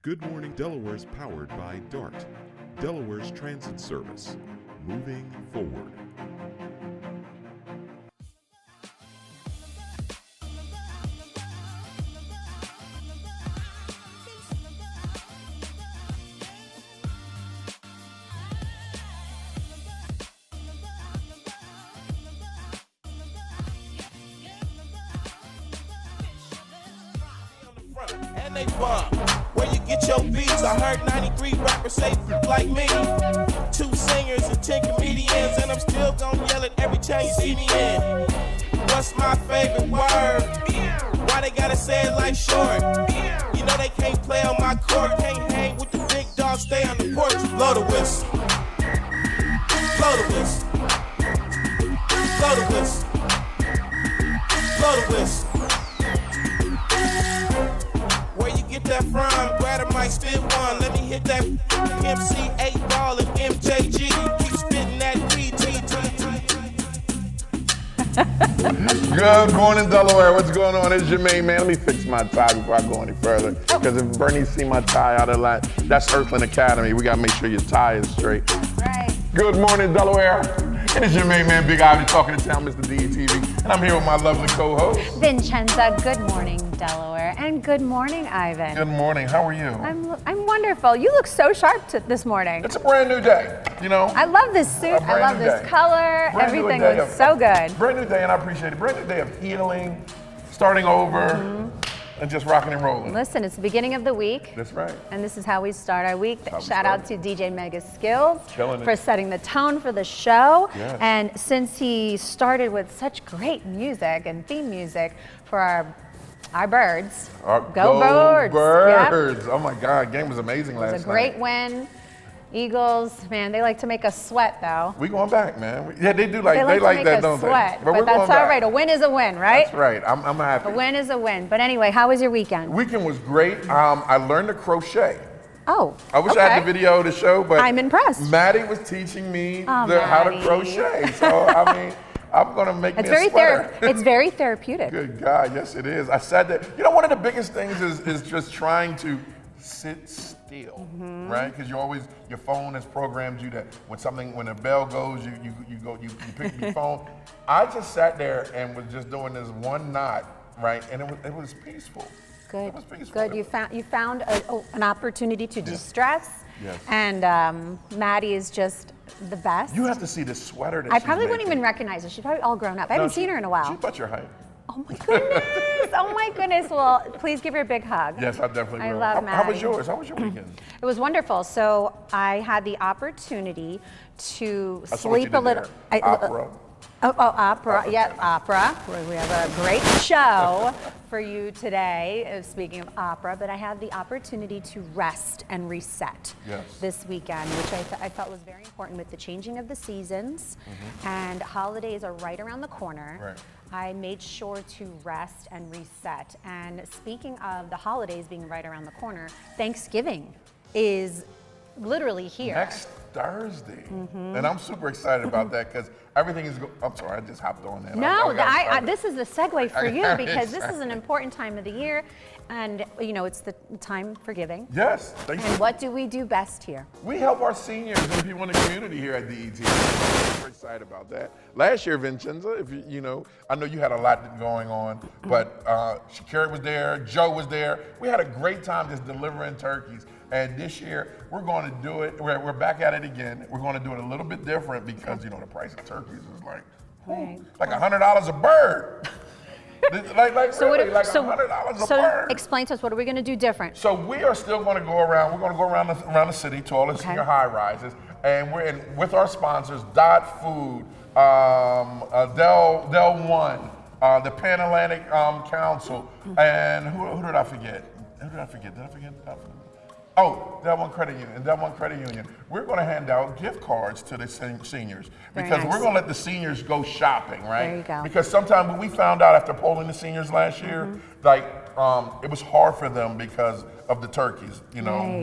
Good Morning Delaware is powered by DART, Delaware's transit service. Moving forward. And they bomb. Where you get your beats? I heard 93 rappers say like me. 2 singers and 10 comedians, and I'm still gonna yell it every time you see me in. What's my favorite word? Why they gotta say it like short? You know they can't play on my court, can't hang with the big dogs, stay on the porch. Blow the whistle. Blow the whistle. Blow the whistle. Blow the whistle. Get that from, grab a mic, spit one. Let me hit that MC 8 ball and MJG. Keep spitting that Good morning, Delaware. What's going on? It's your main man. Let me fix my tie before I go any further. Because if Bernie see my tie out of line, that's Earthland Academy. We gotta make sure your tie is straight. Right. Good morning, Delaware. It is your main man, Big Ivy, talking to town, Mr. DTV. And I'm here with my lovely co-host, Vincenza. Good morning, Delaware. And good morning, Ivan. Good morning. How are you? I'm wonderful. You look so sharp this morning. It's a brand new day, you know? I love this suit. I love this color. Everything looks so good. Brand new day, and I appreciate it. Brand new day of healing, starting over, and just rocking and rolling. Listen, it's the beginning of the week. That's right. And this is how we start our week. How we Shout out to DJ Mega Skills Killing it. for setting the tone for the show. Yes. And since he started with such great music and theme music for our birds. Go Birds. Birds. Yep. Oh my God, game was amazing last night. It was a great win. Eagles, man, they like to make us sweat though. We going back, man. Yeah, they do like they like that, don't sweat, they? but that's all right. A win is a win, right? That's right. I'm happy. A win is a win. But anyway, how was your weekend? Weekend was great. I learned to crochet. Oh, I wish I had the video of the show, but I'm impressed. Maddie was teaching me how to Maddie. crochet. So I mean, I'm gonna make me a sweater. It's very therapeutic. Good God, yes it is. I said that. You know, one of the biggest things is just trying to sit still, right? Because your phone has programmed you that when a bell goes, you pick your phone. I just sat there and was just doing this one knot, right? And it was peaceful. Good. It was peaceful. Good. You found an opportunity to distress. Yes. And Maddie is just the best. You have to see this sweater that I she's probably wouldn't making. even recognize her. She's probably all grown up. I haven't seen her in a while. She's about your height. Oh my goodness! Oh my goodness! Well, please give her a big hug. Yes, I definitely will. I love Maddie. How was yours? How was your weekend? It was wonderful. So I had the opportunity to I saw what sleep you did a little. there. Opera. Opera. Yeah, opera. We have a great show for you today, speaking of opera, but I had the opportunity to rest and reset this weekend, which I felt was very important with the changing of the seasons, and holidays are right around the corner. Right. I made sure to rest and reset. And speaking of the holidays being right around the corner, Thanksgiving is literally here. Next Thursday. And I'm super excited about that because everything is I'm sorry, I just hopped on that. No, this is the segue for you because this is an important time of the year. And, you know, it's the time for giving. Yes. Thank you. And what do we do best here? We help our seniors and people in the community here at DET. I'm super excited about that. Last year, Vincenza, if you know, I know you had a lot going on, but Shakira was there, Joe was there. We had a great time just delivering turkeys. And this year, we're going to do it. We're back at it again. We're going to do it a little bit different because, you know, the price of turkeys is like $100 a bird. like $100 a bird. Explain to us, what are we going to do different? So we are still going to go around. We're going to go around the city to all the senior high rises, and we're in with our sponsors: Dot Food, Del One, the Pan Atlantic Council, and who did I forget? Did I forget? Oh, that one credit union. We're going to hand out gift cards to the seniors because we're going to let the seniors go shopping, right? There you go. Because sometimes when we found out after polling the seniors last year, like it was hard for them because of the turkeys. You know,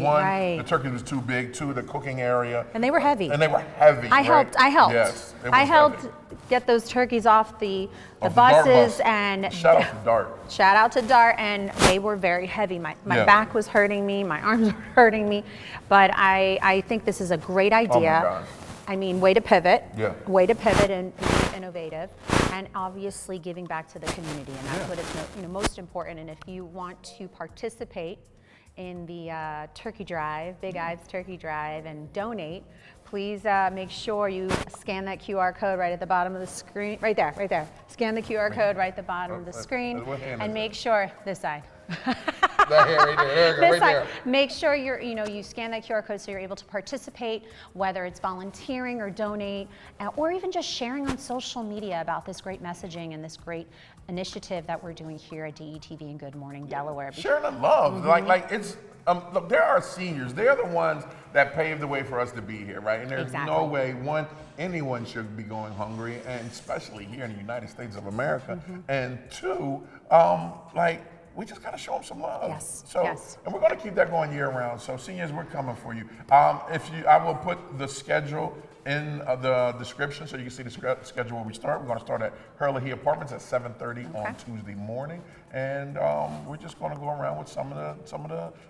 the turkey was too big. Two, the cooking area. And they were heavy. I helped. Yes, I helped get those turkeys off the buses and shout out to Dart. Shout out to Dart, and they were very heavy. My back was hurting me, my arms were hurting me, but I think this is a great idea. Oh my gosh. I mean, way to pivot. Yeah. Way to pivot and be innovative, and obviously giving back to the community, and that's what is most important. And if you want to participate in the turkey drive, Big Ives Turkey Drive, and donate, please make sure you scan that QR code right at the bottom of the screen. Right there, right there. Scan the QR code right at the bottom of the screen, and make sure this side. That hand right there, right there. Make sure you scan that QR code so you're able to participate, whether it's volunteering or donate, or even just sharing on social media about this great messaging and this great initiative that we're doing here at DETV and Good Morning Delaware. Sharing the love, like it's look, there are seniors. They're the ones that paved the way for us to be here, right? And there's no way anyone should be going hungry, and especially here in the United States of America. And two, we just gotta show them some love. Yes. So, and we're gonna keep that going year round. So seniors, we're coming for you. I will put the schedule in the description so you can see the schedule where we start. We're gonna start at Hurley Apartments at 7:30 on Tuesday morning, and we're just gonna go around with some of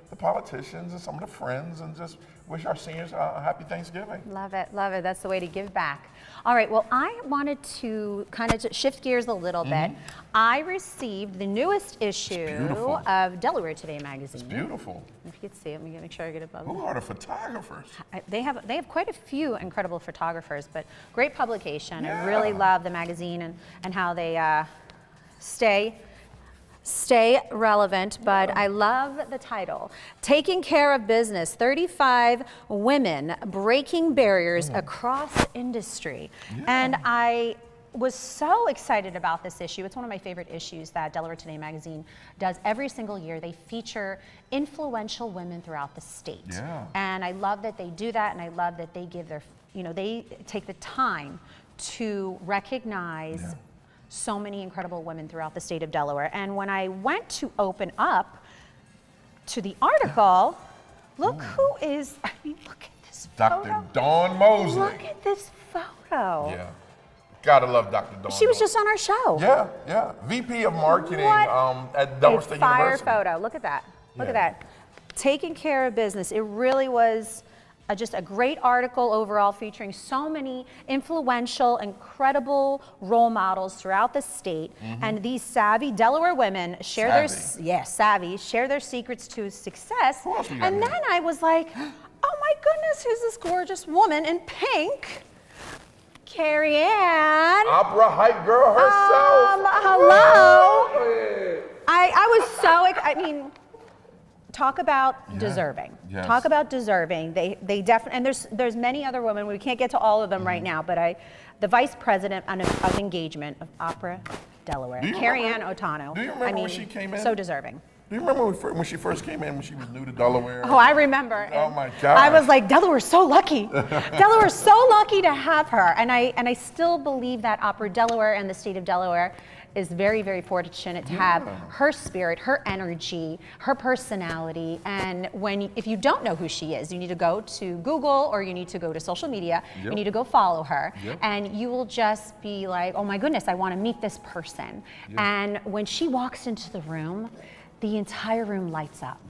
the politicians and some of the friends, and just wish our seniors a happy Thanksgiving. Love it, love it. That's the way to give back. All right, well, I wanted to kind of shift gears a little bit. I received the newest issue of Delaware Today magazine. It's beautiful. If you can see it, let me make sure I get it above. Who are the photographers? They have quite a few incredible photographers, but great publication. I really love the magazine and how they stay relevant, but I love the title, Taking Care of Business, 35 Women Breaking Barriers Across Industry. And I was so excited about this issue. It's one of my favorite issues that Delaware Today magazine does every single year. They feature influential women throughout the state. And I love that they do that, and I love that they give they take the time to recognize so many incredible women throughout the state of Delaware. And when I went to open up to the article, look who is, look at this photo. Dr. Dawn Mosley. Look at this photo. Yeah. Gotta love Dr. Dawn. She was just on our show. Yeah. VP of Marketing at Delaware State University. Fire photo. Look at that. Look at that. Taking care of business. It really was just a great article overall, featuring so many influential, incredible role models throughout the state. And these savvy Delaware women share share their secrets to success. And then I was like, oh my goodness, who's this gorgeous woman in pink? Kerriann. Opera hype girl herself. Hello. I was so excited. Talk about deserving. Talk about deserving. They definitely, and there's many other women. We can't get to all of them right now, but the vice president of engagement of Opera Delaware, Kerriann Otano. Do you remember when she came in? So deserving. Do you remember when she first came in, when she was new to Delaware? Oh, I remember. Oh my God. I was like, Delaware's so lucky. Delaware's so lucky to have her. And I still believe that Opera Delaware and the state of Delaware is very, very fortunate to have her spirit, her energy, her personality. And if you don't know who she is, you need to go to Google or you need to go to social media. You need to go follow her, and you will just be like, oh my goodness, I want to meet this person. And when she walks into the room, the entire room lights up.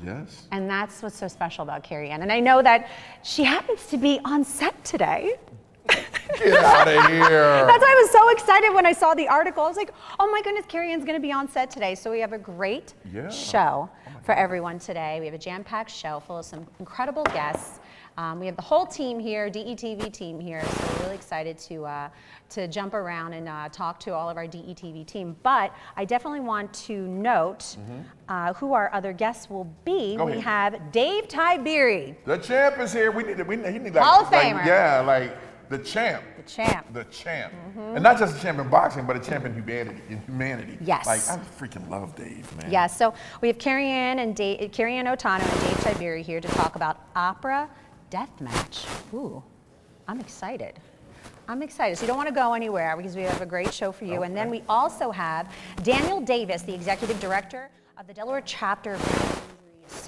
And that's what's so special about Kerriann. And I know that she happens to be on set today. Get out of here. That's why I was so excited when I saw the article. I was like, oh my goodness, Kerriann's going to be on set today. So we have a great show for everyone today. We have a jam-packed show full of some incredible guests. We have the whole team here, DETV team here. So we're really excited to jump around and talk to all of our DETV team. But I definitely want to note who our other guests will be. We have Dave Tiberi. The champ is here. He need Hall of Famer. The champ. The champ. The champ. And not just a champ in boxing, but a champ in humanity. Yes. I freaking love Dave, man. Yes. So we have Kerriann Otano and Dave Tiberi here to talk about Opera Deathmatch. Ooh, I'm excited. So you don't want to go anywhere because we have a great show for you. And then we also have Daniel Davis, the Executive Director of the Delaware Chapter of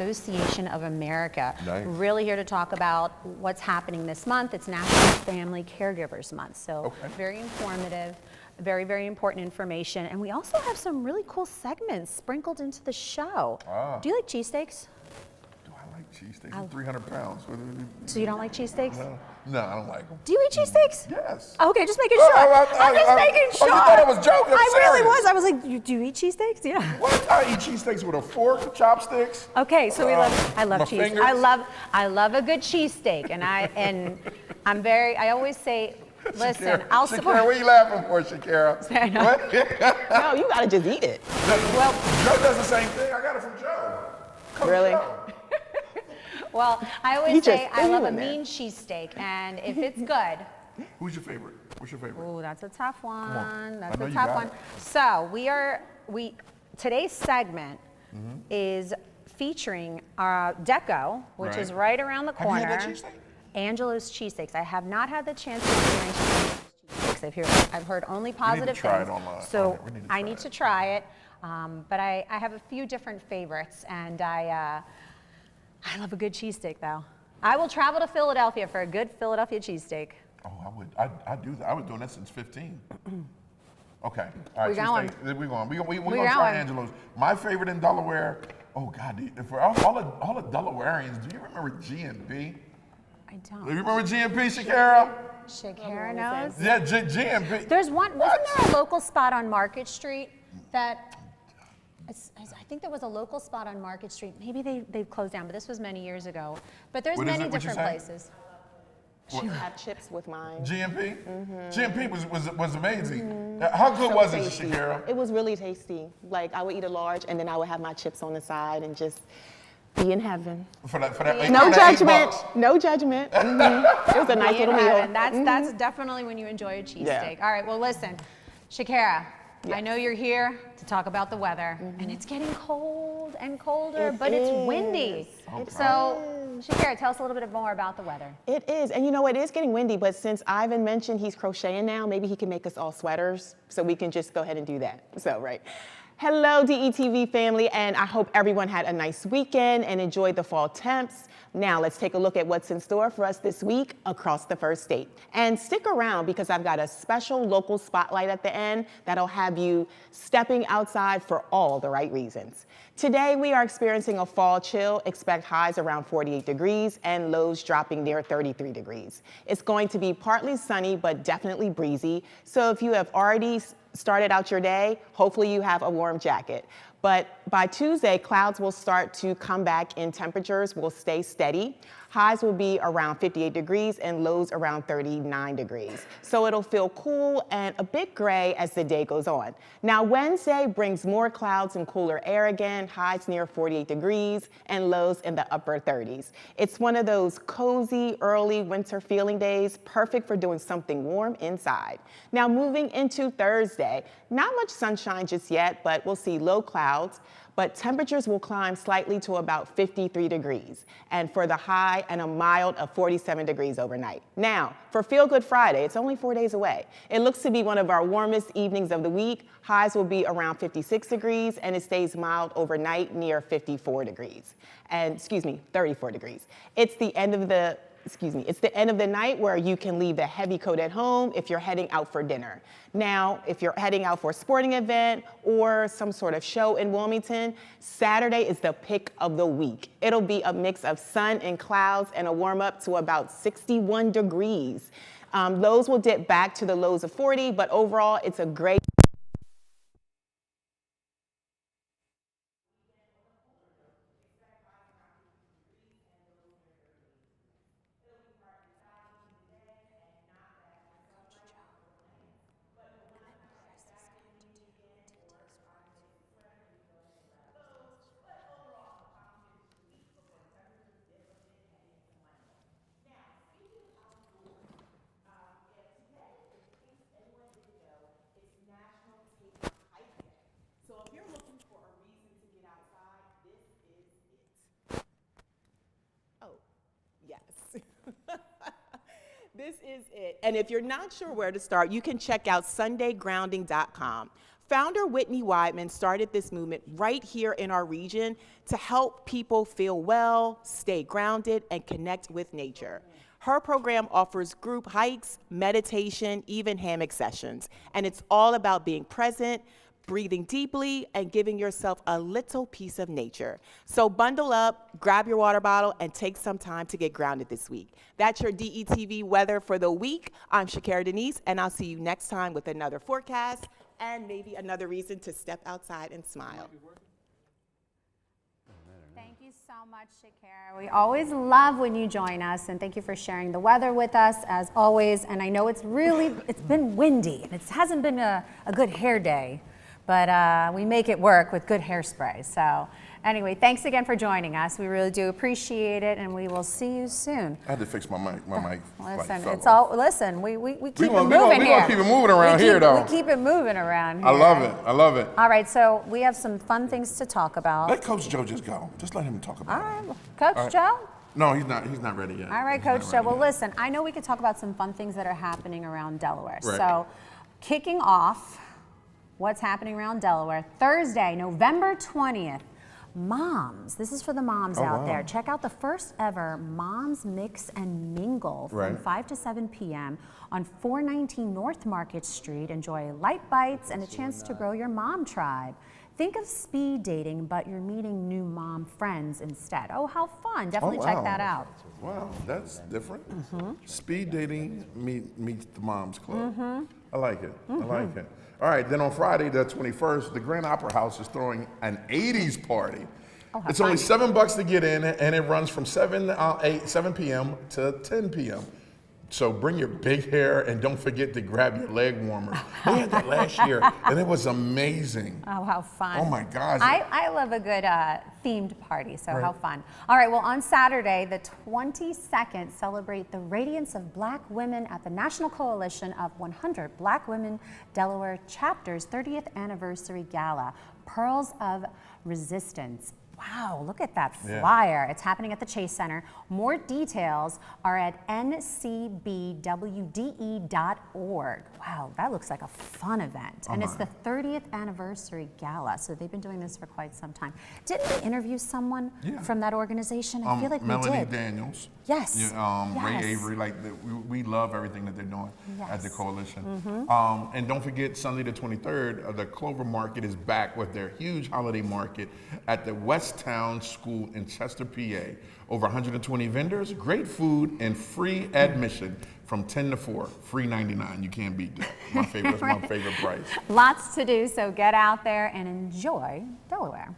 Association of America. Nice. Really here to talk about what's happening this month. It's National Family Caregivers Month, so very informative, very, very important information. And we also have some really cool segments sprinkled into the show. Do you like cheesesteaks? Do I like cheesesteaks? 300 pounds. So you don't like cheesesteaks? No, I don't like them. Do you eat cheesesteaks? Yes. Okay, just making sure. I'm just making sure. Oh, you thought I was joking? I'm really serious. was. I was like, do you eat cheesesteaks? Yeah. What? I eat cheesesteaks with a fork, chopsticks. Okay, so I love cheese. Fingers. I love a good cheesesteak, and I always say, listen, I'll support. Shakira, what are you laughing for, Shakira? What? No, you gotta just eat it. Well, Joe does the same thing. I got it from Joe. Really? Joe. Well, I always say I love a mean cheesesteak, and if it's good. Who's your favorite? What's your favorite? Ooh, that's a tough one. That's I know a you tough got one. it. So today's segment is featuring Deco, which is right around the corner. Have you had that cheesesteak? Angelo's Cheesesteaks. I have not had the chance to experience Angelo's Cheesesteaks. I've heard only positive try things. it online. So We need to I try need it. to try it. But I have a few different favorites, and I love a good cheesesteak, though. I will travel to Philadelphia for a good Philadelphia cheesesteak. Oh, I would. I'd do that. I was doing that since 15. Okay. All right. We going. We're going. We're going to try Angelo's. My favorite in Delaware. Oh God. For all the Delawareans, do you remember GMD? I don't. Do you remember GMP, Shakira? Shakira knows. Yeah, GMP. There's one. Wasn't there a local spot on Market Street that? I think there was a local spot on Market Street. Maybe they've closed down, but this was many years ago. But there's many different places. You have chips with mine. GMP? GMP was amazing. How good was it, Shakira? It was really tasty. Like, I would eat a large, and then I would have my chips on the side and just be in heaven. For that No judgment. $8. No judgment. It was a nice little meal. And that's definitely when you enjoy a cheesesteak. All right, well, listen, Shakira, I know you're here to talk about the weather, and it's getting cold and colder, but it's windy. So, Shakira, tell us a little bit more about the weather. It is, and you know, it is getting windy, but since Ivan mentioned he's crocheting now, maybe he can make us all sweaters, so we can just go ahead and do that. So, right. Hello, DETV family, and I hope everyone had a nice weekend and enjoyed the fall temps. Now let's take a look at what's in store for us this week across the first state. And stick around because I've got a special local spotlight at the end that'll have you stepping outside for all the right reasons. Today we are experiencing a fall chill. Expect highs around 48 degrees and lows dropping near 33 degrees. It's going to be partly sunny but definitely breezy. So if you have already started out your day, hopefully you have a warm jacket. But by Tuesday, clouds will start to come back and temperatures will stay steady. Highs will be around 58 degrees and lows around 39 degrees. So it'll feel cool and a bit gray as the day goes on. Now Wednesday brings more clouds and cooler air again, highs near 48 degrees and lows in the upper 30s. It's one of those cozy early winter feeling days, perfect for doing something warm inside. Now moving into Thursday, not much sunshine just yet, but we'll see low clouds. But temperatures will climb slightly to about 53 degrees, and for the high and a mild of 47 degrees overnight. Now, for Feel Good Friday, it's only 4 days away. It looks to be one of our warmest evenings of the week. Highs will be around 56 degrees, and it stays mild overnight near 54 degrees. And, 34 degrees. It's the end of the night where you can leave the heavy coat at home if you're heading out for dinner. Now, if you're heading out for a sporting event or some sort of show in Wilmington, Saturday is the pick of the week. It'll be a mix of sun and clouds and a warm up to about 61 degrees. Lows will dip back to the lows of 40, but overall, it's a great This is it. And if you're not sure where to start, you can check out SundayGrounding.com. Founder Whitney Weidman started this movement right here in our region to help people feel well, stay grounded, and connect with nature. Her program offers group hikes, meditation, even hammock sessions, and it's all about being present, breathing deeply, and giving yourself a little piece of nature. So bundle up, grab your water bottle, and take some time to get grounded this week. That's your DETV weather for the week. I'm Shakira Denise, and I'll see you next time with another forecast and maybe another reason to step outside and smile. Thank you so much, Shakira. We always love when you join us, and thank you for sharing the weather with us, as always. And I know it's been windy, and it hasn't been a good hair day, but we make it work with good hairspray. So anyway, thanks again for joining us. We really do appreciate it, and we will see you soon. I had to fix my mic. Listen, we keep it moving here. We're going to keep it moving around here, though. We keep it moving around here. I love it. I love it. All right, so we have some fun things to talk about. Let Coach Joe just go. Just let him talk about it. All right, Coach Joe? No, he's not ready yet. All right, Coach Joe. Well, listen, I know we could talk about some fun things that are happening around Delaware. Right. So kicking off what's happening around Delaware, Thursday, November 20th. Moms, this is for the moms out there. Check out the first ever Moms Mix and Mingle from 5 to 7 p.m. on 419 North Market Street. Enjoy light bites and a chance to grow your mom tribe. Think of speed dating, but you're meeting new mom friends instead. Oh, how fun. Definitely check that out. Wow, that's different. Speed dating meets the Moms Club. I like it. I like it. All right, then on Friday, the 21st, the Grand Opera House is throwing an 80s party. It's only $7 to get in, and it runs from 7 p.m. to 10 p.m. So bring your big hair, and don't forget to grab your leg warmers. We had that last year, and it was amazing. Oh, how fun. Oh, my gosh. I love a good themed party, so how fun. All right, well, on Saturday, the 22nd, celebrate the radiance of Black women at the National Coalition of 100 Black Women Delaware Chapter's 30th Anniversary Gala, Pearls of Resistance. Wow, look at that flyer. It's happening at the Chase Center. More details are at ncbwde.org. Wow, that looks like a fun event. And it's the 30th anniversary gala, so they've been doing this for quite some time. Didn't we interview someone from that organization? I feel like we did. Melanie Daniels. Yes. Ray Avery, we love everything that they're doing at the coalition. And don't forget, Sunday the 23rd, the Clover Market is back with their huge holiday market at the Westtown School in Chester, PA. Over 120 vendors, great food, and free admission from 10 to 4, free 99. You can't beat that. My favorite, my favorite price. Lots to do, so get out there and enjoy Delaware.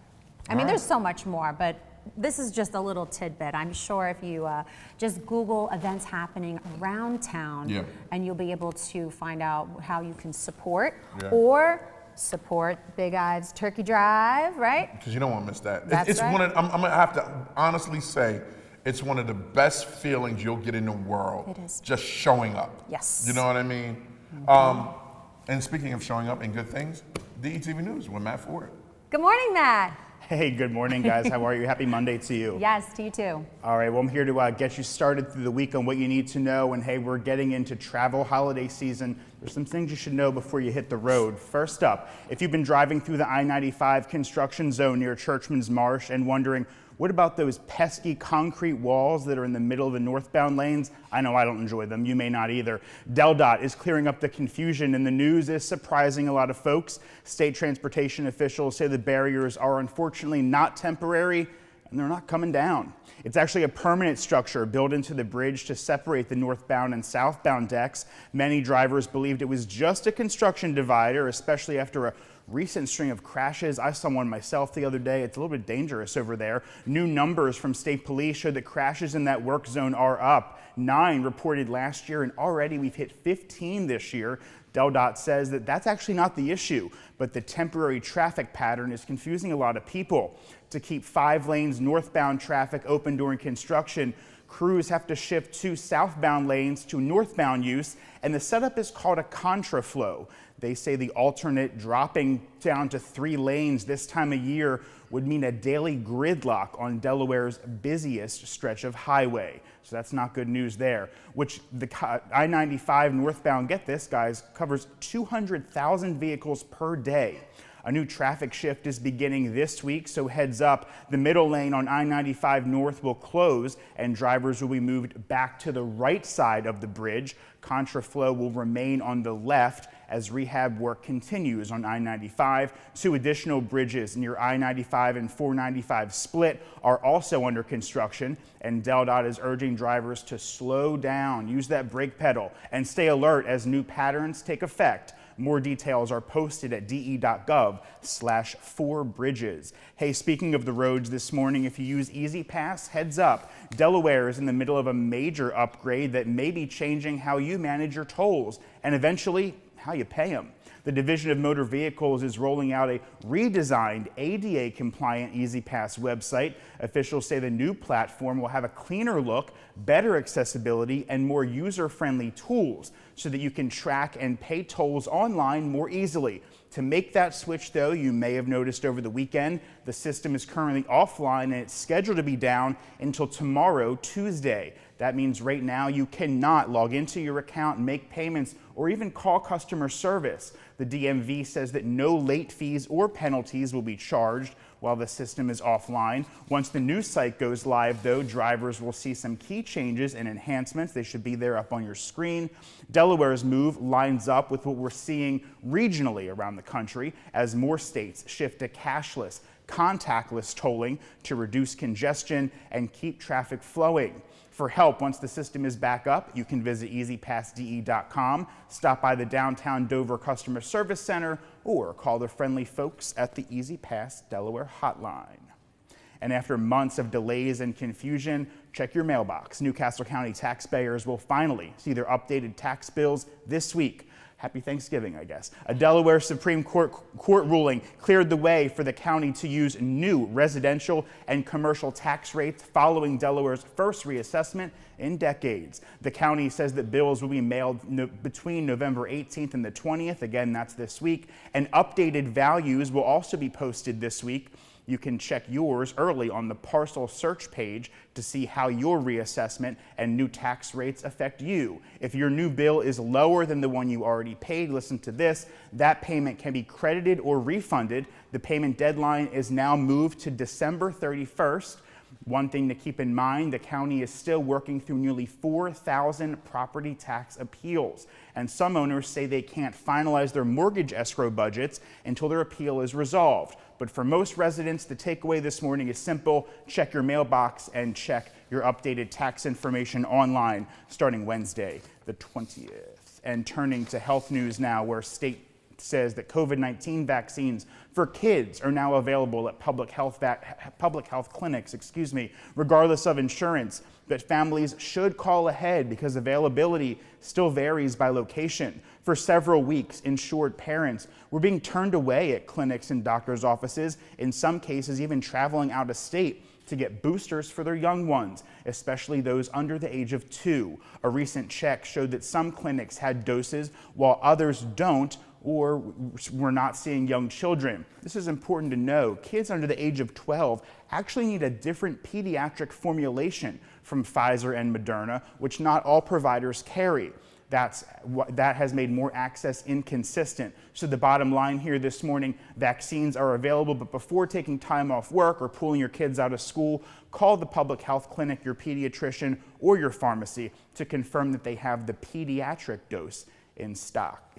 I mean, there's so much more, but this is just a little tidbit. I'm sure if you just Google events happening around town, and you'll be able to find out how you can support or support Big Ives Turkey Drive, right? Because you don't want to miss that. That's right. I'm going to have to honestly say, it's one of the best feelings you'll get in the world. It is. Just showing up. Yes. You know what I mean? And speaking of showing up and good things, DETV News with Matt Ford. Good morning, Matt. Hey, good morning, guys. How are you? Happy Monday to you. Yes, to you too. All right, well, I'm here to get you started through the week on what you need to know. And hey, we're getting into travel holiday season. There's some things you should know before you hit the road. First up, if you've been driving through the I-95 construction zone near Churchman's Marsh and wondering, what about those pesky concrete walls that are in the middle of the northbound lanes? I know I don't enjoy them. You may not either. DelDOT is clearing up the confusion, and the news is surprising a lot of folks. State transportation officials say the barriers are unfortunately not temporary, and they're not coming down. It's actually a permanent structure built into the bridge to separate the northbound and southbound decks. Many drivers believed it was just a construction divider, especially after a recent string of crashes. I saw one myself the other day. It's a little bit dangerous over there. New numbers from state police show that crashes in that work zone are up. 9 reported last year, and already we've hit 15 this year. DelDOT says that that's actually not the issue, but the temporary traffic pattern is confusing a lot of people. To keep 5 lanes northbound traffic open during construction, Crews have to shift 2 southbound lanes to northbound use, and the setup is called a contraflow. They say the alternate dropping down to 3 lanes this time of year would mean a daily gridlock on Delaware's busiest stretch of highway. So that's not good news there, which the I-95 northbound, get this guys, covers 200,000 vehicles per day. A new traffic shift is beginning this week, so heads up. The middle lane on I-95 North will close and drivers will be moved back to the right side of the bridge. Contraflow will remain on the left as rehab work continues on I-95. 2 additional bridges near I-95 and 495 split are also under construction, and DelDOT is urging drivers to slow down, use that brake pedal, and stay alert as new patterns take effect. More details are posted at de.gov/4bridges. Hey, speaking of the roads this morning, if you use Easy Pass, heads up. Delaware is in the middle of a major upgrade that may be changing how you manage your tolls and eventually how you pay them. The Division of Motor Vehicles is rolling out a redesigned ADA-compliant Easy Pass website. Officials say the new platform will have a cleaner look, better accessibility, and more user-friendly tools so that you can track and pay tolls online more easily. To make that switch, though, you may have noticed over the weekend, the system is currently offline and it's scheduled to be down until tomorrow, Tuesday. That means right now you cannot log into your account, make payments, or even call customer service. The DMV says that no late fees or penalties will be charged while the system is offline. Once the new site goes live, though, drivers will see some key changes and enhancements. They should be there up on your screen. Delaware's move lines up with what we're seeing regionally around the country as more states shift to cashless, contactless tolling to reduce congestion and keep traffic flowing. For help, once the system is back up, you can visit easypassde.com, stop by the downtown Dover Customer Service Center, or call the friendly folks at the Easy Pass Delaware hotline. And after months of delays and confusion, check your mailbox. Newcastle County taxpayers will finally see their updated tax bills this week. Happy Thanksgiving, I guess. A Delaware Supreme Court ruling cleared the way for the county to use new residential and commercial tax rates following Delaware's first reassessment in decades. The county says that bills will be mailed between November 18th and the 20th. Again, that's this week. And updated values will also be posted this week. You can check yours early on the parcel search page to see how your reassessment and new tax rates affect you. If your new bill is lower than the one you already paid, listen to this, that payment can be credited or refunded. The payment deadline is now moved to December 31st. One thing to keep in mind, the county is still working through nearly 4,000 property tax appeals, and some owners say they can't finalize their mortgage escrow budgets until their appeal is resolved. But for most residents, the takeaway this morning is simple. Check your mailbox and check your updated tax information online starting Wednesday, the 20th. And turning to health news now, where state says that COVID-19 vaccines for kids are now available at public health clinics, regardless of insurance. But families should call ahead because availability still varies by location. For several weeks, insured parents were being turned away at clinics and doctors' offices, in some cases even traveling out of state to get boosters for their young ones, especially those under the age of 2. A recent check showed that some clinics had doses while others don't, or we're not seeing young children. This is important to know. Kids under the age of 12 actually need a different pediatric formulation from Pfizer and Moderna, which not all providers carry. That has made more access inconsistent. So the bottom line here this morning, vaccines are available, but before taking time off work or pulling your kids out of school, call the public health clinic, your pediatrician, or your pharmacy to confirm that they have the pediatric dose in stock.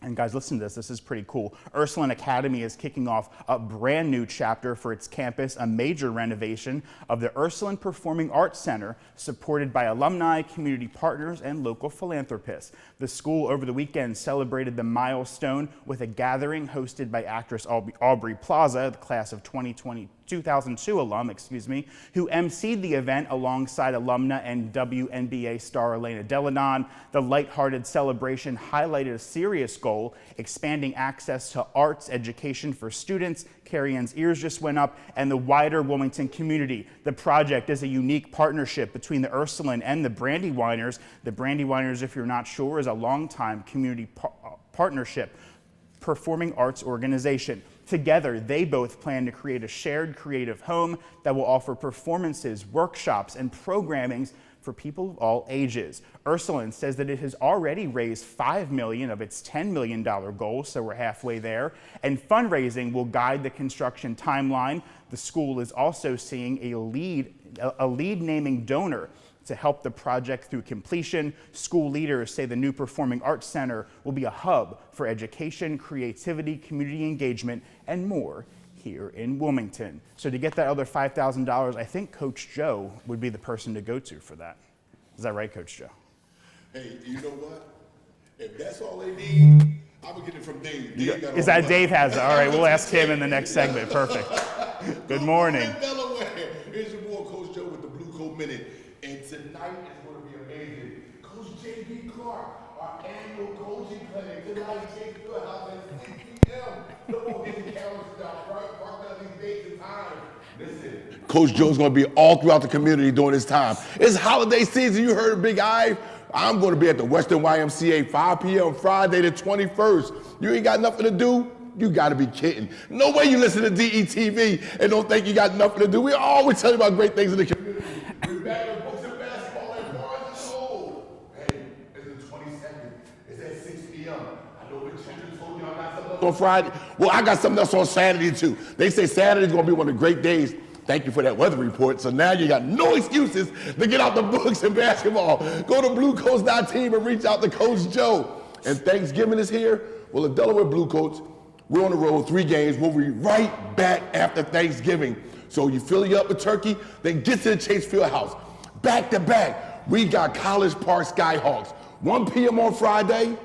And guys, listen to this. This is pretty cool. Ursuline Academy is kicking off a brand new chapter for its campus, a major renovation of the Ursuline Performing Arts Center, supported by alumni, community partners, and local philanthropists. The school over the weekend celebrated the milestone with a gathering hosted by actress Aubrey Plaza, the class of 2022, 2002 alum, who emceed the event alongside alumna and WNBA star Elena Delanon. The lighthearted celebration highlighted a serious goal, expanding access to arts education for students. Kerriann's ears just went up, and the wider Wilmington community. The project is a unique partnership between the Ursuline and the Brandywiners. The Brandywiners, if you're not sure, is a longtime community partnership performing arts organization. Together, they both plan to create a shared creative home that will offer performances, workshops, and programmings for people of all ages. Ursuline says that it has already raised $5 million of its $10 million goal, so we're halfway there, and fundraising will guide the construction timeline. The school is also seeing a lead naming donor to help the project through completion. School leaders say the new Performing Arts Center will be a hub for education, creativity, community engagement, and more here in Wilmington. So to get that other $5,000, I think Coach Joe would be the person to go to for that. Is that right, Coach Joe? Hey, you know what? If that's all they need, I'm gonna get it from Dave. Is that Dave has it? All right, we'll ask him in the next segment. Perfect. Good morning. Delaware. Here's your boy, Coach Joe, with the Blue Coat Minute. And tonight is going to be amazing. Coach J.B. Clark, our annual coaching clinic tonight, Shakespeare House at 6 p.m. Don't forget the calendar stuff, right? Mark down these dates and times. Listen, Coach Joe's going to be all throughout the community during this time. It's holiday season. You heard Big Ive. I'm going to be at the Western YMCA 5 p.m. Friday the 21st. You ain't got nothing to do? You got to be kidding. No way you listen to DETV and don't think you got nothing to do. We always tell you about great things in the community. We're back with books and basketball and bars and soul. Hey, it's the 22nd. It's at 6 p.m. I know Vincenza told you I got something else on Friday. Well, I got something else on Saturday, too. They say Saturday's going to be one of the great days. Thank you for that weather report. So now you got no excuses to get out the books and basketball. Go to bluecoats.team and reach out to Coach Joe. And Thanksgiving is here. Well, the Delaware Bluecoats, we're on the road 3 games. We'll be right back after Thanksgiving. So you fill you up with turkey, then get to the Chase Fieldhouse. Back to back, we got College Park Skyhawks. 1 p.m. on Friday.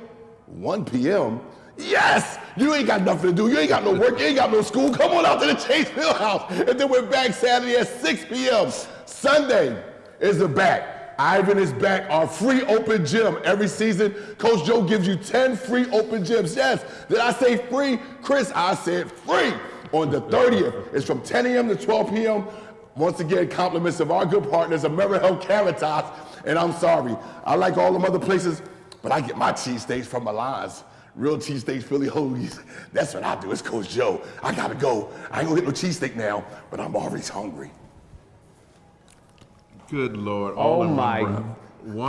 1 p.m.? Yes! You ain't got nothing to do. You ain't got no work. You ain't got no school. Come on out to the Chase Fieldhouse. And then we're back Saturday at 6 p.m. Sunday is the back. Ivan is back, our free open gym. Every season, Coach Joe gives you 10 free open gyms. Yes, did I say free? Chris, I said free. On the 30th, it's from 10 a.m. to 12 p.m. Once again, compliments of our good partners, AmeriHealth Caritas. And I'm sorry, I like all them other places, but I get my cheesesteaks from Milan's. Real cheesesteaks, Philly hoagies. That's what I do. It's Coach Joe. I gotta go. I ain't gonna get no cheesesteak now, but I'm already hungry. Good Lord. Oh my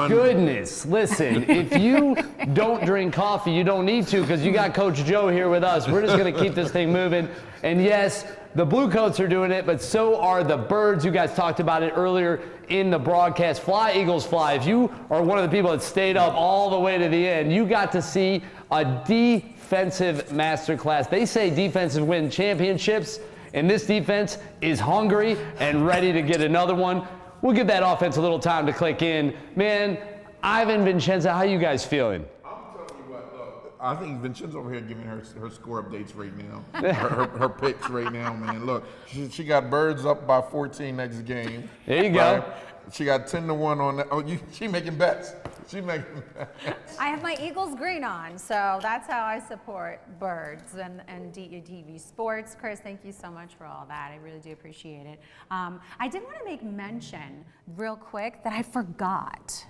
goodness. Listen, if you don't drink coffee, you don't need to because you got Coach Joe here with us. We're just going to keep this thing moving. And yes, the Blue Coats are doing it, but so are the Birds. You guys talked about it earlier in the broadcast. Fly, Eagles, fly. If you are one of the people that stayed up all the way to the end, you got to see a defensive masterclass. They say defensive win championships, and this defense is hungry and ready to get another one. We'll give that offense a little time to click in. Man, Ivan, Vincenza, how you guys feeling? I'm telling you what, look, I think Vincenza over here giving her score updates right now. her picks right now, man. Look, she got Birds up by 14 next game. There you go. She got 10-1 on that. Oh, she making bets. She making bets. I have my Eagles green on, so that's how I support Birds and DETV Sports. Chris, thank you so much for all that. I really do appreciate it. I did want to make mention real quick that I forgot.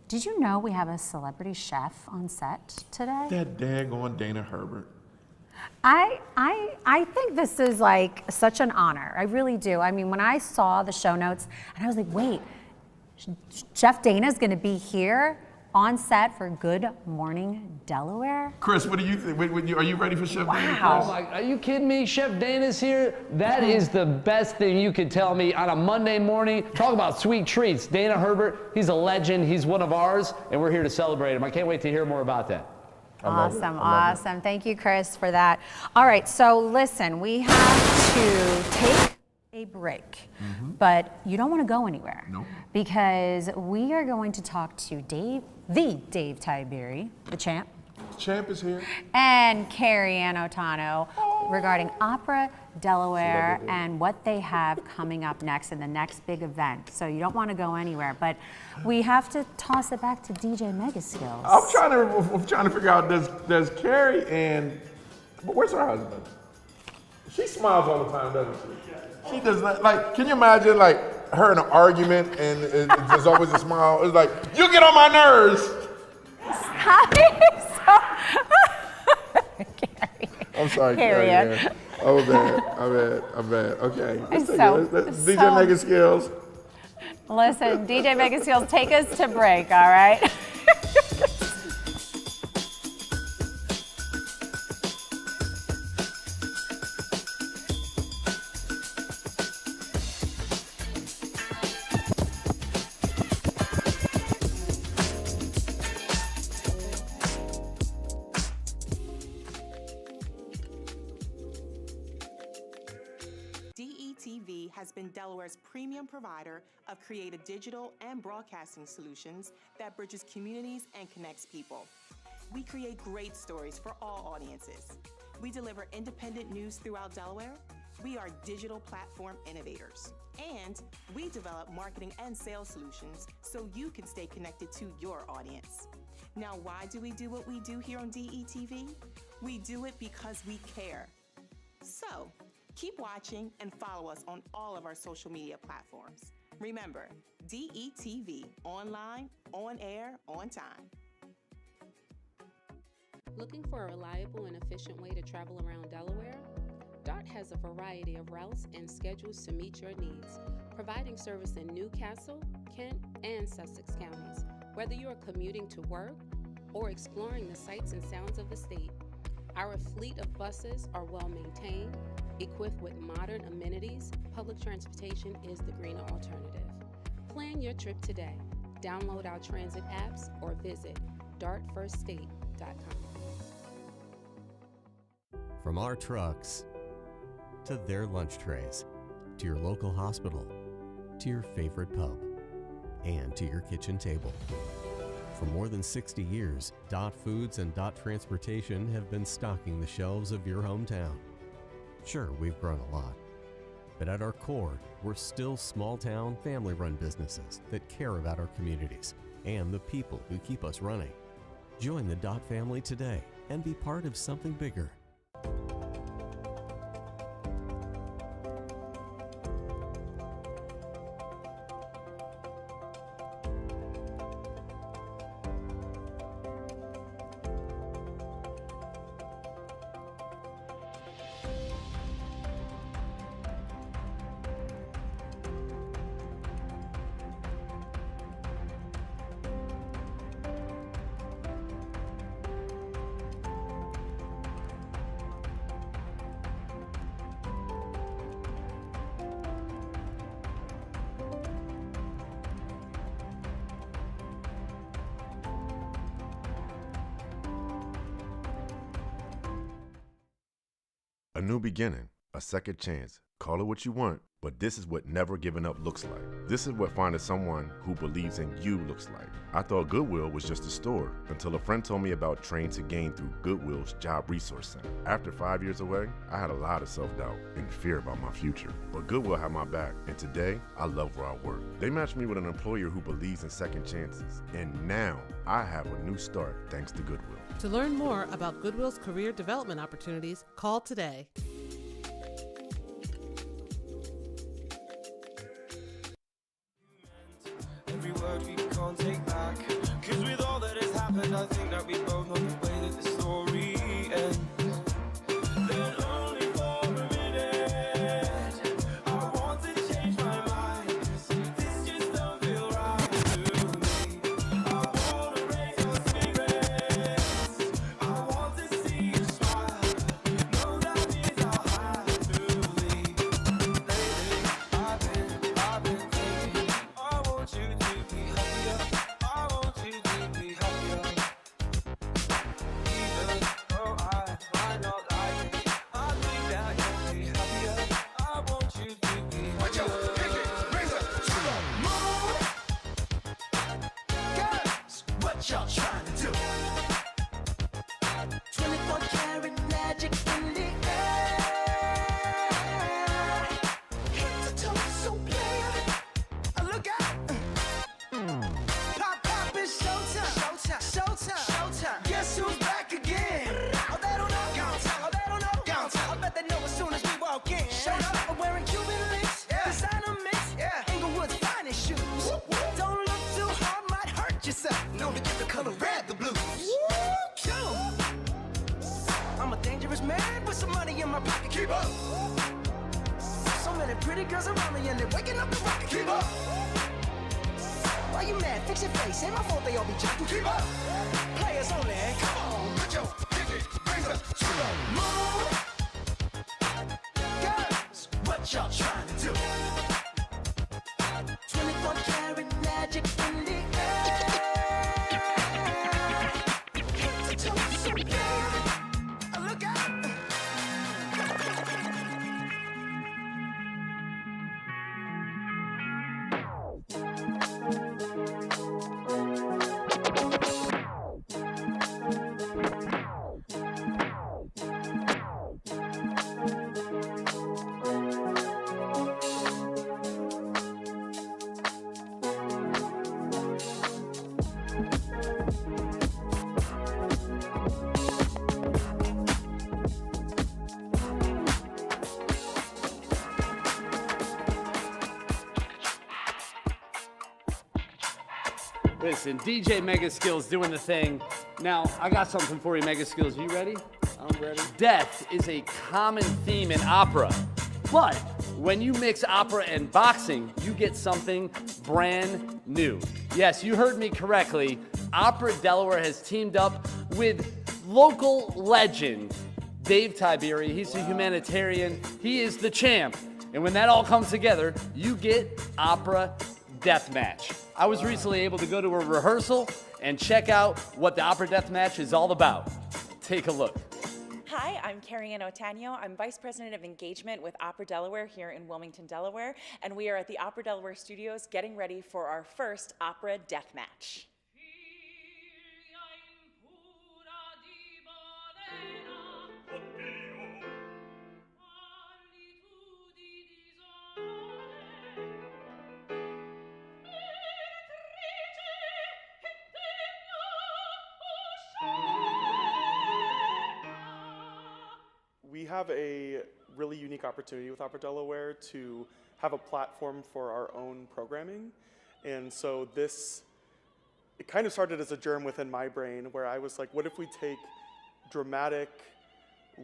Did you know we have a celebrity chef on set today? That daggone Dana Herbert. I think this is like such an honor. I really do. I mean, when I saw the show notes, and I was like, wait, Chef Dana's going to be here on set for Good Morning Delaware? Chris, what do you think? Are you ready for Chef Dana? Wow. Are you kidding me? Chef Dana's here? That is the best thing you could tell me on a Monday morning. Talk about sweet treats. Dana Herbert, he's a legend. He's one of ours, and we're here to celebrate him. I can't wait to hear more about that. Awesome, awesome. Thank you, Chris, for that. All right, so listen, we have to take a break, but you don't want to go anywhere. Nope. Because we are going to talk to Dave Tiberi, the champ. Champ is here. And Kerriann Otano. regarding Opera Delaware and what they have coming up next in the next big event. So you don't want to go anywhere, but we have to toss it back to DJ Megaskills. I'm trying to figure out, does Kerry where's her husband? She smiles all the time, doesn't she? She does not, like, can you imagine, like, her in an argument and there's always a smile? It's like, you get on my nerves. Stop it. I'm sorry, Kerriann. Kerriann. I'm bad. Okay. Let's take So- it. DJ Megaskills. Listen, DJ Megaskills, take us to break, all right? Detv has been Delaware's premium provider of creative digital and broadcasting solutions that bridges communities and connects people. We create great stories for all audiences. We deliver independent news throughout Delaware. We are digital platform innovators. And we develop marketing and sales solutions so you can stay connected to your audience. Now, why do we do what we do here on Detv? We do it because we care. So, keep watching and follow us on all of our social media platforms. Remember, DETV, online, on air, on time. Looking for a reliable and efficient way to travel around Delaware? DART has a variety of routes and schedules to meet your needs, providing service in Newcastle, Kent, and Sussex counties. Whether you are commuting to work or exploring the sights and sounds of the state, our fleet of buses are well maintained, equipped with modern amenities. Public transportation is the greener alternative. Plan your trip today. Download our transit apps or visit dartfirststate.com. From our trucks to their lunch trays, to your local hospital, to your favorite pub, and to your kitchen table. For more than 60 years, Dot Foods and Dot Transportation have been stocking the shelves of your hometown. Sure, we've grown a lot, but at our core, we're still small-town, family-run businesses that care about our communities and the people who keep us running. Join the Dot family today and be part of something bigger. A new beginning, a second chance. Call it what you want, but this is what never giving up looks like. This is what finding someone who believes in you looks like. I thought Goodwill was just a store until a friend told me about Train to Gain through Goodwill's Job Resource Center. After 5 years away, I had a lot of self-doubt and fear about my future. But Goodwill had my back, and today, I love where I work. They matched me with an employer who believes in second chances, and now I have a new start thanks to Goodwill. To learn more about Goodwill's career development opportunities, call today. Every word we can't take back, 'cause with all that has happened, I think that we both know the way that the story ends. Then only for a minute, I want to change my mind, 'cause this just don't feel right to me. I want to raise your spirits, I want to see you smile. No, that means with some money in my pocket. Keep up. So many pretty girls around me and they're waking up the rocket. Keep up. Why you mad? Fix your face. Ain't my fault they all be jacking. Keep up. Players only. Come on, put your pinky rings up to the moon. Girls, what y'all trying to do? 24 karat magic in the air. Head to toe, so bad. Look out. Listen, DJ Mega Skills doing the thing. Now, I got something for you, Mega Skills. You ready? I'm ready. Death is a common theme in opera. But when you mix opera and boxing, you get something brand new. Yes, you heard me correctly. Opera Delaware has teamed up with local legend Dave Tiberi. He's a humanitarian. He is the champ. And when that all comes together, you get Opera Deathmatch. I was recently able to go to a rehearsal and check out what the Opera Deathmatch is all about. Take a look. Hi, I'm Kerriann Otano. I'm Vice President of Engagement with Opera Delaware here in Wilmington, Delaware, and we are at the Opera Delaware Studios getting ready for our first Opera Deathmatch. We have a really unique opportunity with Opera Delaware to have a platform for our own programming. And so it kind of started as a germ within my brain where I was like, what if we take dramatic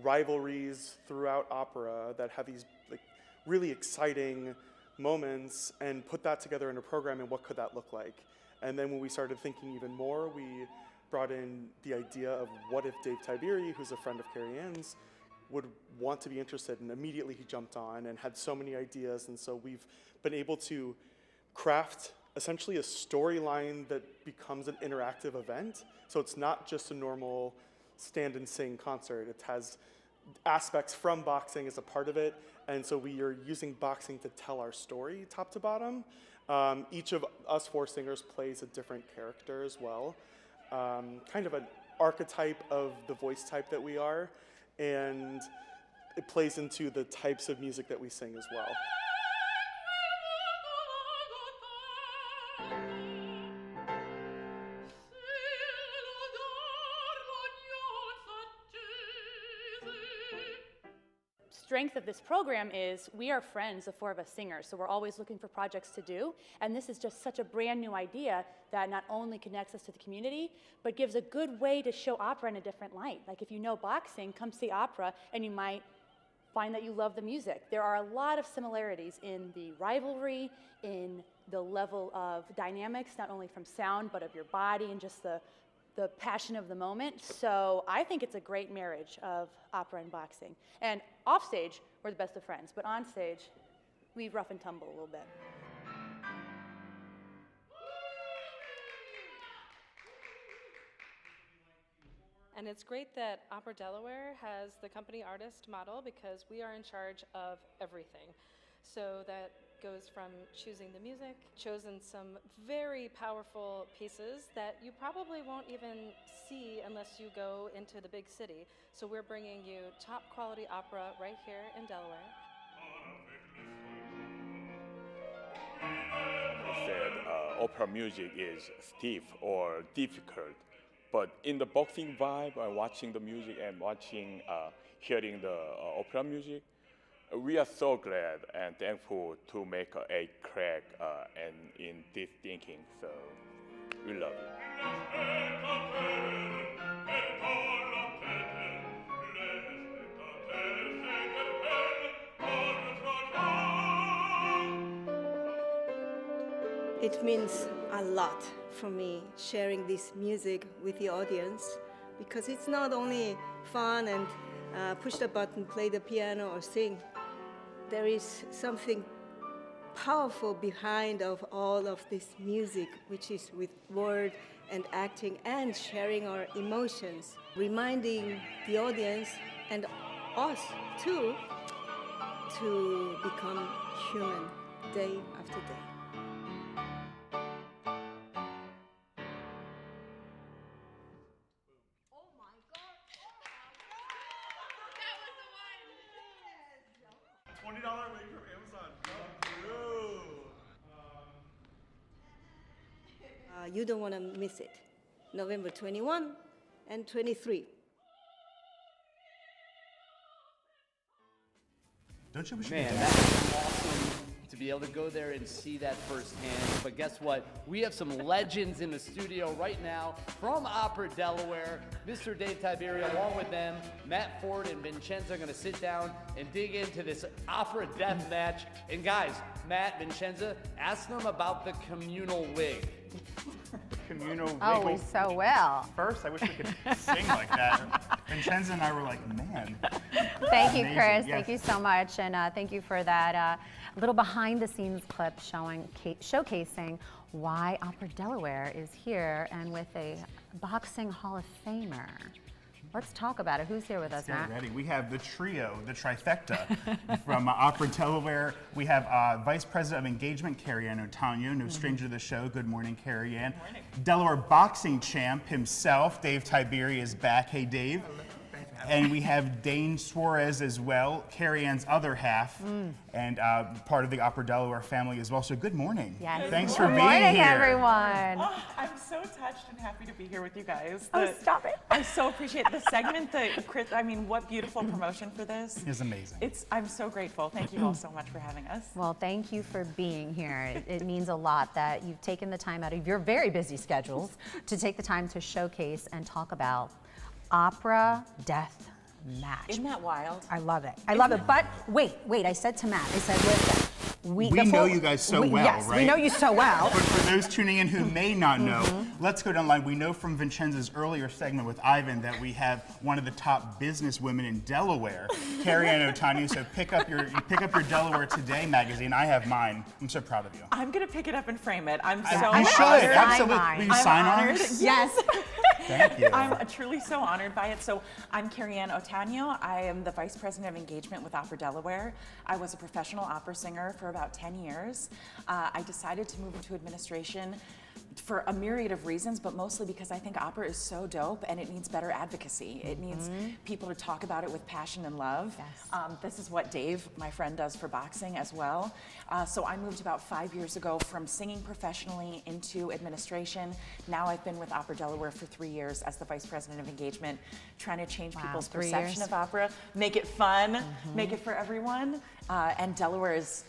rivalries throughout opera that have these like really exciting moments and put that together in a program, and what could that look like? And then when we started thinking even more, we brought in the idea of what if Dave Tiberi, who's a friend of Kerriann's, would want to be interested, and immediately he jumped on and had so many ideas. And so we've been able to craft essentially a storyline that becomes an interactive event. So it's not just a normal stand and sing concert. It has aspects from boxing as a part of it. And so we are using boxing to tell our story top to bottom. Each of us four singers plays a different character as well. Kind of an archetype of the voice type that we are. And it plays into the types of music that we sing as well. Strength of this program is we are friends, the four of us singers, so we're always looking for projects to do, and this is just such a brand new idea that not only connects us to the community, but gives a good way to show opera in a different light. Like if you know boxing, come see opera, and you might find that you love the music. There are a lot of similarities in the rivalry, in the level of dynamics, not only from sound, but of your body and just the passion of the moment. So I think it's a great marriage of opera and boxing. And off stage, we're the best of friends, but on stage, we rough and tumble a little bit. And it's great that Opera Delaware has the company artist model because we are in charge of everything. So that goes from choosing the music, chosen some very powerful pieces that you probably won't even see unless you go into the big city. So we're bringing you top quality opera right here in Delaware. I said opera music is stiff or difficult, but in the boxing vibe, watching the music and hearing the opera music, we are so glad and thankful to make a crack and in this thinking, so we love it. It means a lot for me sharing this music with the audience, because it's not only fun and push the button, play the piano or sing. There is something powerful behind of all of this music, which is with word and acting and sharing our emotions, reminding the audience and us too to become human day after day. $20 link from Amazon. Come through. You don't want to miss it. November 21 and 23. Don't you wish you Man, could that's awesome to be able to go there and see that firsthand. But guess what? We have some legends in the studio right now from Opera Delaware. Mr. Dave Tiberi, along with them, Matt Ford and Vincenza are going to sit down and dig into this opera death match. And guys, Matt, Vincenza, ask them about the communal wig. Communal wig. Oh, we so will. First, I wish we could sing like that. Vincenza and I were like, man. Thank you, Amazing. Chris. Yes. Thank you so much. And thank you for that little behind-the-scenes clip showcasing why Opera Delaware is here and with a boxing Hall of Famer. Let's talk about it. Who's here with us, Matt? Get ready. We have the trio, the trifecta from Opera Delaware. We have Vice President of Engagement, Kerriann Otano, no stranger to the show. Good morning, Kerriann. Good morning. Delaware boxing champ himself, Dave Tiberi, is back. Hey, Dave. And we have Dane Suarez as well, Kerriann's other half, and part of the Opera Delaware family as well. So good morning. Yes. Thanks for being here. Good morning, here. everyone. Oh, I'm so touched and happy to be here with you guys. Stop it. I so appreciate the segment that Chris, I mean, what beautiful promotion for this. It's amazing. I'm so grateful. Thank you all so much for having us. Well, thank you for being here. It means a lot that you've taken the time out of your very busy schedules to take the time to showcase and talk about opera death match. Isn't that wild? I love it. I love it. But wait, I said to Matt, I said, listen, We know you guys so well, yes, right? we know you so well. But for those tuning in who may not know, let's go down the line. We know from Vincenza's earlier segment with Ivan that we have one of the top business women in Delaware, Kerriann Otano. So pick up your Delaware Today magazine. I have mine. I'm so proud of you. I'm going to pick it up and frame it. I'm so You honored. should, absolutely. Will you sign honored. ours? Yes. Thank you. I'm truly so honored by it. So I'm Kerriann Otano. I am the Vice President of Engagement with Opera Delaware. I was a professional opera singer for about 10 years. I decided to move into administration for a myriad of reasons, but mostly because I think opera is so dope and it needs better advocacy. It needs people to talk about it with passion and love. Yes. This is what Dave, my friend, does for boxing as well. So I moved about 5 years ago from singing professionally into administration. Now I've been with Opera Delaware for 3 years as the Vice President of Engagement, trying to change people's perception of opera, make it fun, make it for everyone. And Delaware is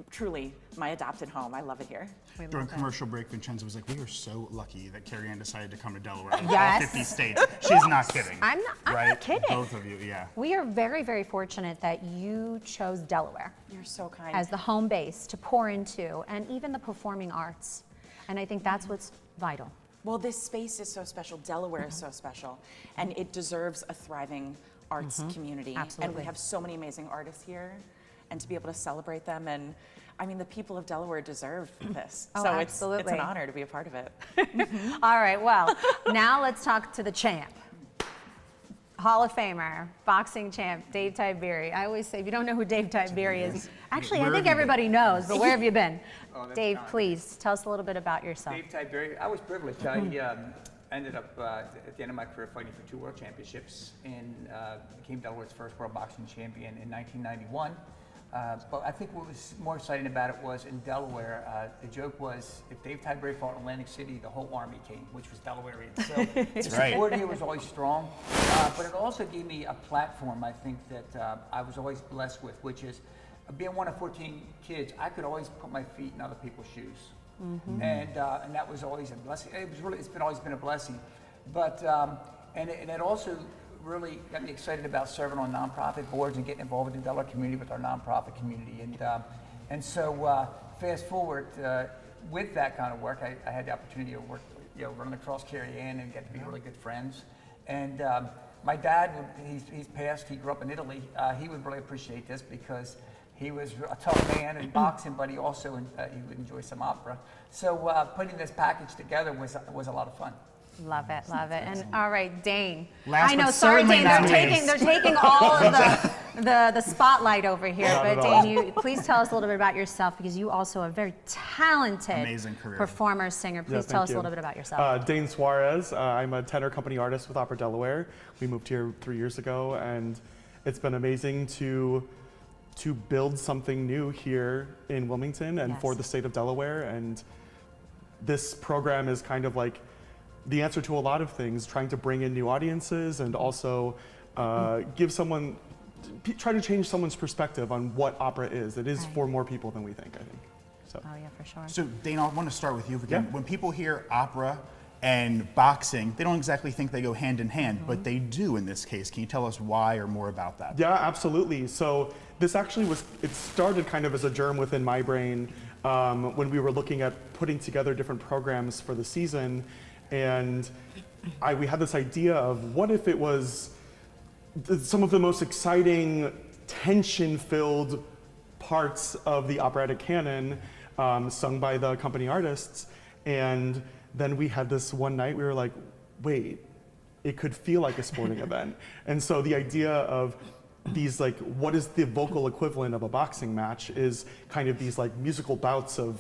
truly my adopted home. I love it here. During commercial break, Vincenza was like, we are so lucky that Kerriann decided to come to Delaware in all Yes. 50 states. She's not kidding. I'm not kidding. Both of you, yeah. We are very, very fortunate that you chose Delaware. You're so kind. As the home base to pour into, and even the performing arts. And I think that's what's vital. Well, this space is so special. Delaware is so special. And it deserves a thriving arts community. Absolutely. And we have so many amazing artists here. And to be able to celebrate them, and I mean, the people of Delaware deserve this. Oh, so absolutely. it's an honor to be a part of it. All right, well, now let's talk to the champ. Hall of Famer, boxing champ, Dave Tiberi. I always say, if you don't know who Dave Tiberi is, actually, I think everybody knows, but where have you been? Dave, please, tell us a little bit about yourself. Dave Tiberi, I was privileged. I ended up, at the end of my career, fighting for 2 world championships and became Delaware's first world boxing champion in 1991. But I think what was more exciting about it was in Delaware, the joke was if Dave Tiberi fought in Atlantic City, the whole army came, which was Delawarean. So the support here was always strong. But it also gave me a platform, I think, that I was always blessed with, which is being one of 14 kids, I could always put my feet in other people's shoes. And that was always a blessing. It's always been a blessing. But, and it also really got me excited about serving on nonprofit boards and getting involved with the Delaware community with our nonprofit community. And so fast forward, with that kind of work, I had the opportunity to work, running across Kerriann and get to be really good friends. And my dad, he's passed, he grew up in Italy. He would really appreciate this because he was a tough man in boxing, but he also he would enjoy some opera. So putting this package together was a lot of fun. Love it, love it. And all right, Dane. Last I know, but sorry, certainly Dane, not they're taking all of the spotlight over here. Not But at Dane, you please tell us a little bit about yourself because you also are a very talented Amazing career. performer, singer. Please tell us a little bit about yourself. Dane Suarez. I'm a tenor company artist with Opera Delaware. We moved here 3 years ago, and it's been amazing to build something new here in Wilmington and for the state of Delaware. And this program is kind of like the answer to a lot of things, trying to bring in new audiences and also try to change someone's perspective on what opera is. It is for more people than we think, I think. So. Oh yeah, for sure. So Dane, I want to start with you again. When people hear opera and boxing, they don't exactly think they go hand in hand, but they do in this case. Can you tell us why or more about that? Yeah, absolutely. So this actually it started kind of as a germ within my brain when we were looking at putting together different programs for the season. And we had this idea of what if it was some of the most exciting, tension-filled parts of the operatic canon sung by the company artists. And then we had this one night, we were like, wait, it could feel like a sporting event. And so the idea of these, like, what is the vocal equivalent of a boxing match is kind of these like musical bouts of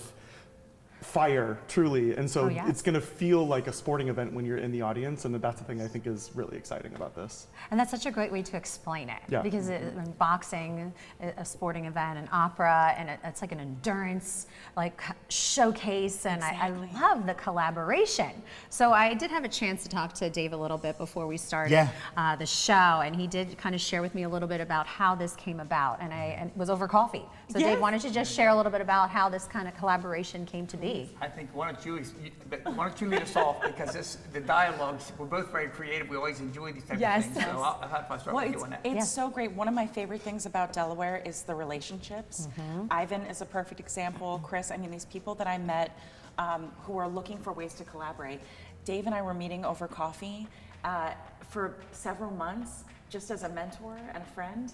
fire, truly. And so it's going to feel like a sporting event when you're in the audience, and that's the thing I think is really exciting about this. And that's such a great way to explain it. Yeah. Because boxing, a sporting event, an opera, and it's like an endurance like showcase, and I love the collaboration. So I did have a chance to talk to Dave a little bit before we started the show, and he did kind of share with me a little bit about how this came about, and it was over coffee. So Dave, why don't you just share a little bit about how this kind of collaboration came to be? I think why don't you lead us off, because the dialogues, we're both very creative. We always enjoy these types of things. So I'll have fun start with you on that. It's so great. One of my favorite things about Delaware is the relationships. Ivan is a perfect example. Chris, I mean, these people that I met who are looking for ways to collaborate. Dave and I were meeting over coffee for several months, just as a mentor and a friend.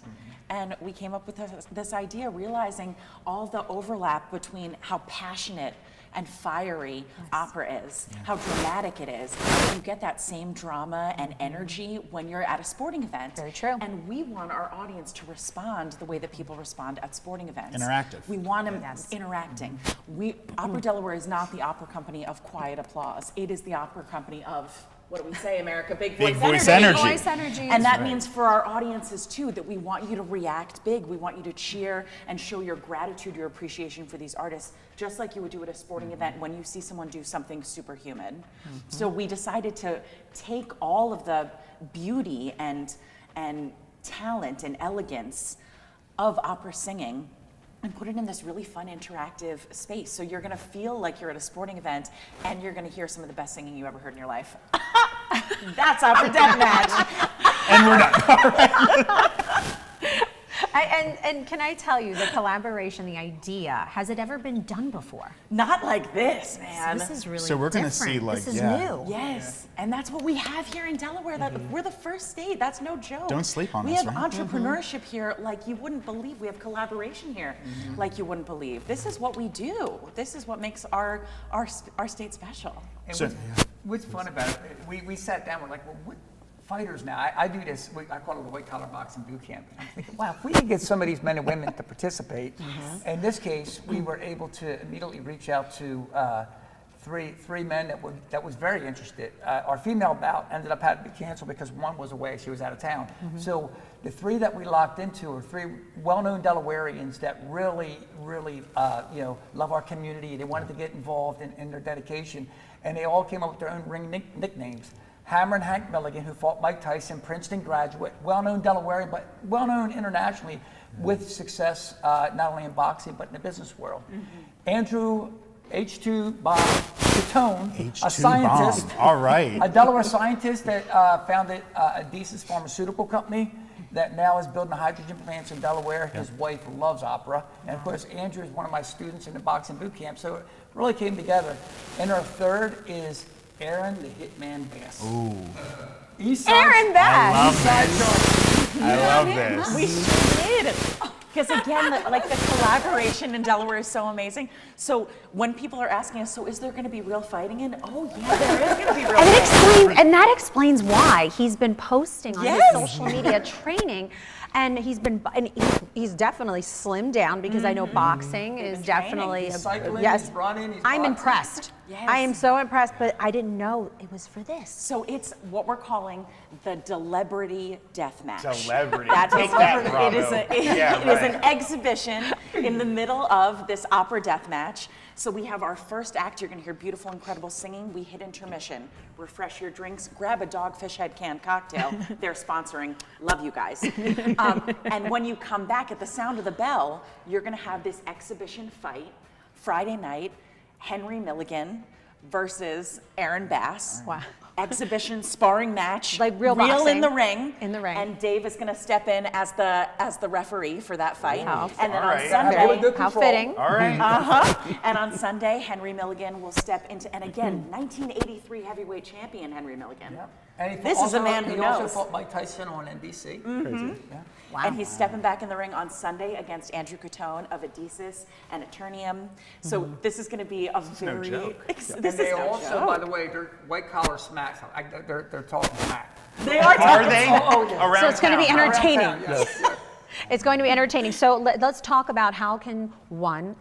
And we came up with this idea, realizing all the overlap between how passionate and fiery opera is, how dramatic it is. You get that same drama and energy when you're at a sporting event. Very true. And we want our audience to respond the way that people respond at sporting events. Interactive. We want them interacting. Opera Delaware is not the opera company of quiet applause. It is the opera company of, what do we say, America? Big voice energy. Big voice energy. And that means for our audiences too, that we want you to react big. We want you to cheer and show your gratitude, your appreciation for these artists, just like you would do at a sporting event when you see someone do something superhuman. So we decided to take all of the beauty and talent and elegance of opera singing and put it in this really fun, interactive space. So you're gonna feel like you're at a sporting event, and you're gonna hear some of the best singing you ever heard in your life. That's Opera Deathmatch. And we're done. And can I tell you, the collaboration, the idea, has it ever been done before? Not like this, man. So this is really So we're gonna different. see, like, this is new. Yes, and that's what we have here in Delaware. That we're the first state. That's no joke. Don't sleep on we us, have right? entrepreneurship here like you wouldn't believe. We have collaboration here like you wouldn't believe. This is what we do. This is what makes our state special. And what's fun about it, we sat down, we're like, well, what fighters now? I do this, I call it the white collar boxing boot camp. I'm thinking, wow, if we could get some of these men and women to participate, in this case, we were able to immediately reach out to three men that was very interested. Our female bout ended up having to be canceled because one was away, she was out of town. So the three that we locked into are three well-known Delawareans that really, really love our community. They wanted to get involved in their dedication, and they all came up with their own ring nicknames. Hammer and Hank Milligan, who fought Mike Tyson, Princeton graduate, well-known Delawarean, but well-known internationally with success, not only in boxing, but in the business world. Andrew H2 Bob Catone, H2 a scientist. bomb. All right. A Delaware scientist that founded Adhesive Pharmaceutical Company that now is building hydrogen plants in Delaware. His wife loves opera. And of course, Andrew is one of my students in the boxing boot camp. So it really came together. And our third is Aaron the Hitman Bass. Ooh. Aaron Bass. I love this. We sure did. Because again, the collaboration in Delaware is so amazing. So when people are asking us, so is there going to be real fighting in? Oh yeah, there is going to be real fighting. And that explains why he's been posting on Yes. his social media training. And he's definitely slimmed down because I know boxing is definitely He's cycling, yes. he's running, he's I'm boxing. impressed. Yes. I am so impressed, but I didn't know it was for this. So it's what we're calling the Celebrity Death Match. Celebrity. That's Take that, it is Bravo. it is an exhibition in the middle of this opera death match. So we have our first act. You're going to hear beautiful, incredible singing. We hit intermission. Refresh your drinks. Grab a Dogfish Head canned cocktail. They're sponsoring. Love you guys. And when you come back at the sound of the bell, you're going to have this exhibition fight Friday night. Henry Milligan versus Aaron Bass. Wow. Exhibition sparring match. Like real in boxing. the ring. In the ring. And Dave is going to step in as the referee for that fight. And then All on right. Sunday, How fitting. All right. And on Sunday, Henry Milligan will step into, and again, 1983 heavyweight champion Henry Milligan. Yep. And he This is a man who He also knows. fought Mike Tyson on NBC. Crazy. Yeah. Wow. And he's stepping back in the ring on Sunday against Andrew Catone of Adhesive and Eternium. So this is going to be a very joke. This And is they no also, joke. by the way, they're white collar smacks. They're talking smack. They are Are they? yes. Around So it's going to be town. entertaining. Around town, yes. It's going to be entertaining. So let's talk about how can one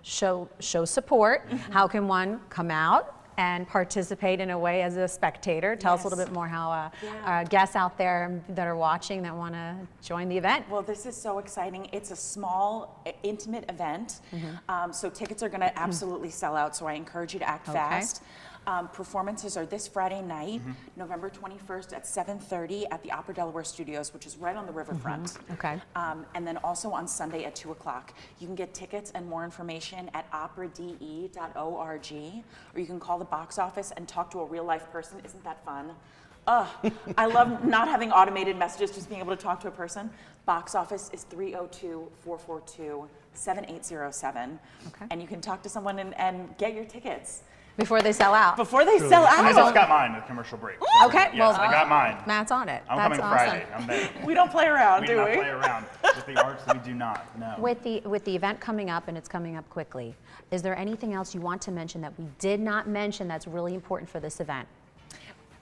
show support? How can one come out and participate in a way as a spectator? Tell us a little bit more how guests out there that are watching that want to join the event. Well, this is so exciting. It's a small, intimate event. So tickets are going to absolutely sell out. So I encourage you to act fast. Performances are this Friday night, November 21st at 7:30 at the Opera Delaware Studios, which is right on the riverfront. Okay. And then also on Sunday at 2 o'clock. You can get tickets and more information at operade.org, or you can call the box office and talk to a real life person. Isn't that fun? I love not having automated messages, just being able to talk to a person. Box office is 302-442-7807. Okay. And you can talk to someone and get your tickets. Before they sell out. Before they sell out. I just got mine at commercial break. Okay, Yes, well, I got mine. Matt's on it. I'm That's coming awesome. Friday. I'm there. We don't play around, We do do not we? play around. With the arts, we do not. No. With the event coming up, and it's coming up quickly, is there anything else you want to mention that we did not mention that's really important for this event?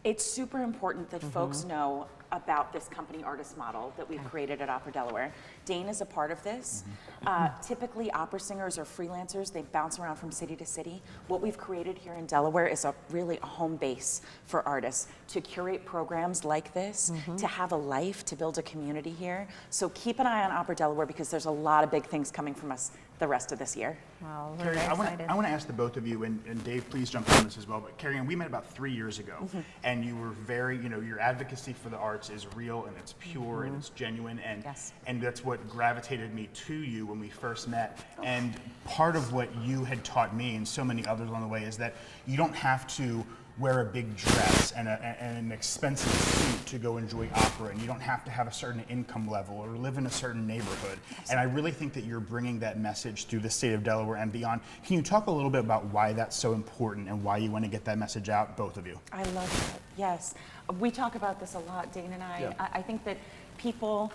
It's super important that folks know about this company artist model that we've created at Opera Delaware. Dane is a part of this. Typically, opera singers are freelancers. They bounce around from city to city. What we've created here in Delaware is really a home base for artists to curate programs like this, to have a life, to build a community here. So keep an eye on Opera Delaware because there's a lot of big things coming from us the rest of this year. Well, we're Kerriann, excited. I want to ask the both of you, and Dave, please jump on this as well. But Kerriann, we met about 3 years ago, and you were very, your advocacy for the arts is real and it's pure and it's genuine, and that's what gravitated me to you when we first met. And part of what you had taught me and so many others along the way is that you don't have to wear a big dress and an expensive suit to go enjoy opera, and you don't have to have a certain income level or live in a certain neighborhood. And I really think that you're bringing that message through the state of Delaware and beyond. Can you talk a little bit about why that's so important and why you want to get that message out, both of you? I love it, yes. We talk about this a lot, Dane and I. Yeah. I think that people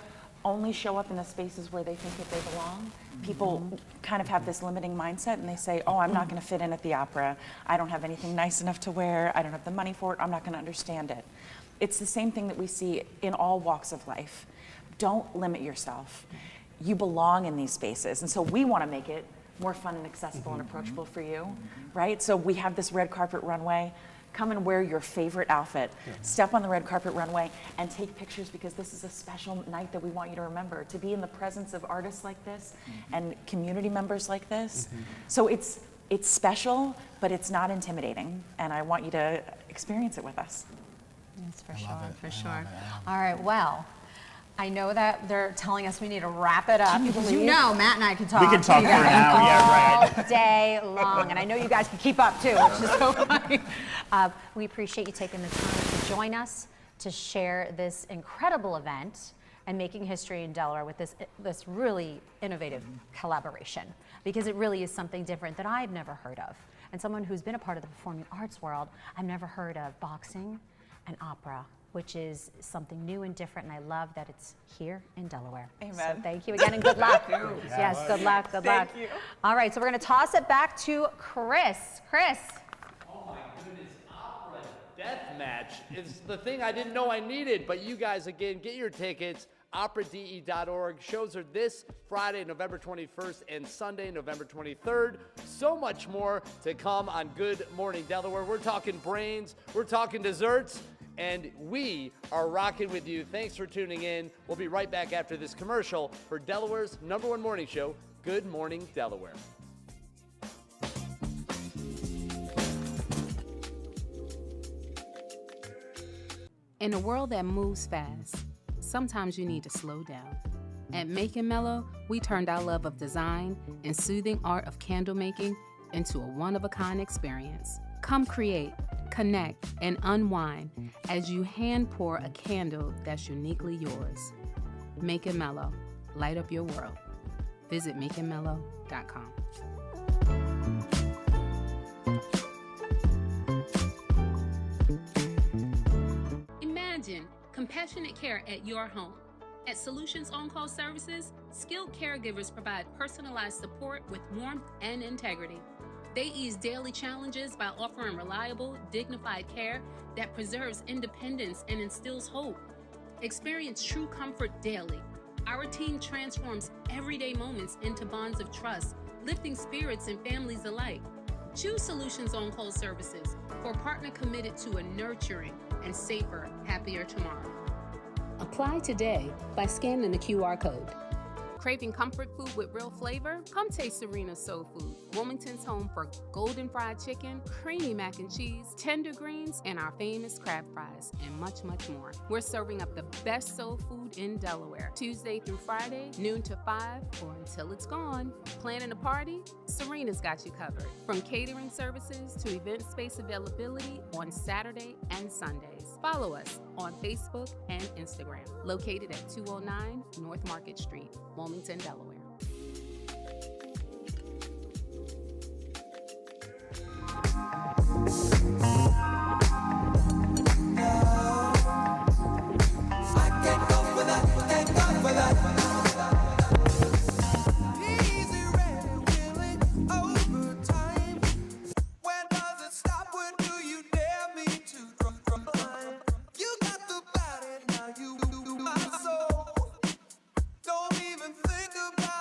only show up in the spaces where they think that they belong. People kind of have this limiting mindset and they say, oh, I'm not going to fit in at the opera. I don't have anything nice enough to wear. I don't have the money for it. I'm not going to understand it. It's the same thing that we see in all walks of life. Don't limit yourself. You belong in these spaces. And so we want to make it more fun and accessible and approachable for you, right? So we have this red carpet runway. Come and wear your favorite outfit. Step on the red carpet runway and take pictures because this is a special night that we want you to remember. To be in the presence of artists like this and community members like this. So it's special, but it's not intimidating. And I want you to experience it with us. Yes, for sure. All right, well, I know that they're telling us we need to wrap it up because you believe? know Matt and I can talk. We can talk for an hour, yeah, right. All day long, and I know you guys can keep up too, which is so funny. We appreciate you taking the time to join us to share this incredible event and making history in Delaware with this really innovative collaboration, because it really is something different that I've never heard of. And someone who's been a part of the performing arts world, I've never heard of boxing and opera, which is something new and different, and I love that it's here in Delaware. Amen. So thank you again, and good luck. Yes, good luck, good luck. Thank you. All right, so we're gonna toss it back to Chris. Chris. Oh my goodness, opera death match is the thing I didn't know I needed, but you guys, again, get your tickets, operade.org. Shows are this Friday, November 21st, and Sunday, November 23rd. So much more to come on Good Morning Delaware. We're talking brains, we're talking desserts, and we are rocking with you. Thanks for tuning in. We'll be right back after this commercial for Delaware's #1 morning show, Good Morning Delaware. In a world that moves fast, sometimes you need to slow down. At Make & Mellow, we turned our love of design and soothing art of candle making into a one-of-a-kind experience. Come create, connect, and unwind as you hand pour a candle that's uniquely yours. Make & Mellow, light up your world. Visit makeandmellow.com. Imagine compassionate care at your home. At Solutions On-Call Services, skilled caregivers provide personalized support with warmth and integrity. They ease daily challenges by offering reliable, dignified care that preserves independence and instills hope. Experience true comfort daily. Our team transforms everyday moments into bonds of trust, lifting spirits and families alike. Choose Solutions On-Call Services for a partner committed to a nurturing and safer, happier tomorrow. Apply today by scanning the QR code. Craving comfort food with real flavor? Come taste Serena's Soul Food, Wilmington's home for golden fried chicken, creamy mac and cheese, tender greens, and our famous crab fries, and much, much more. We're serving up the best soul food in Delaware, Tuesday through Friday, noon to 5, or until it's gone. Planning a party? Serena's got you covered. From catering services to event space availability on Saturday and Sundays. Follow us on Facebook and Instagram, located at 209 North Market Street, Wilmington, Delaware. Don't even think about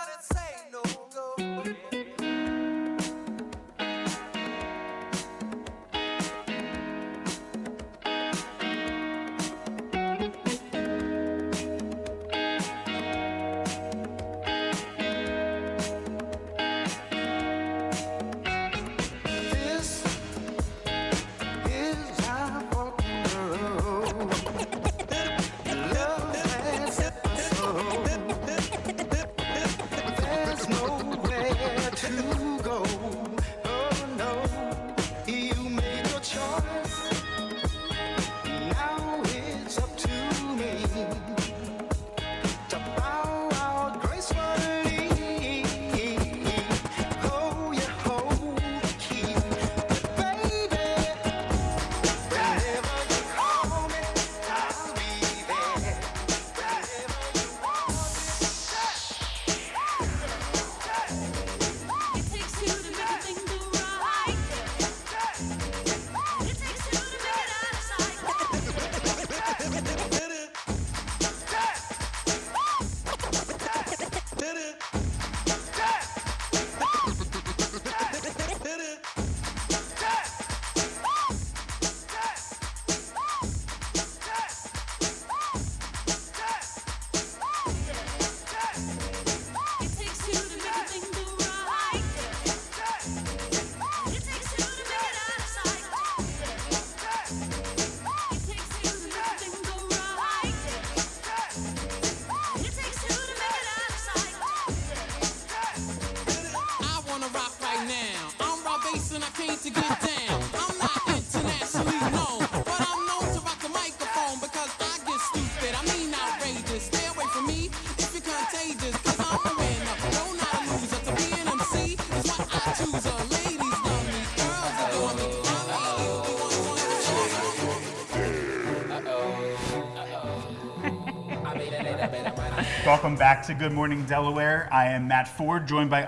Welcome back to Good Morning Delaware. I am Matt Ford, joined by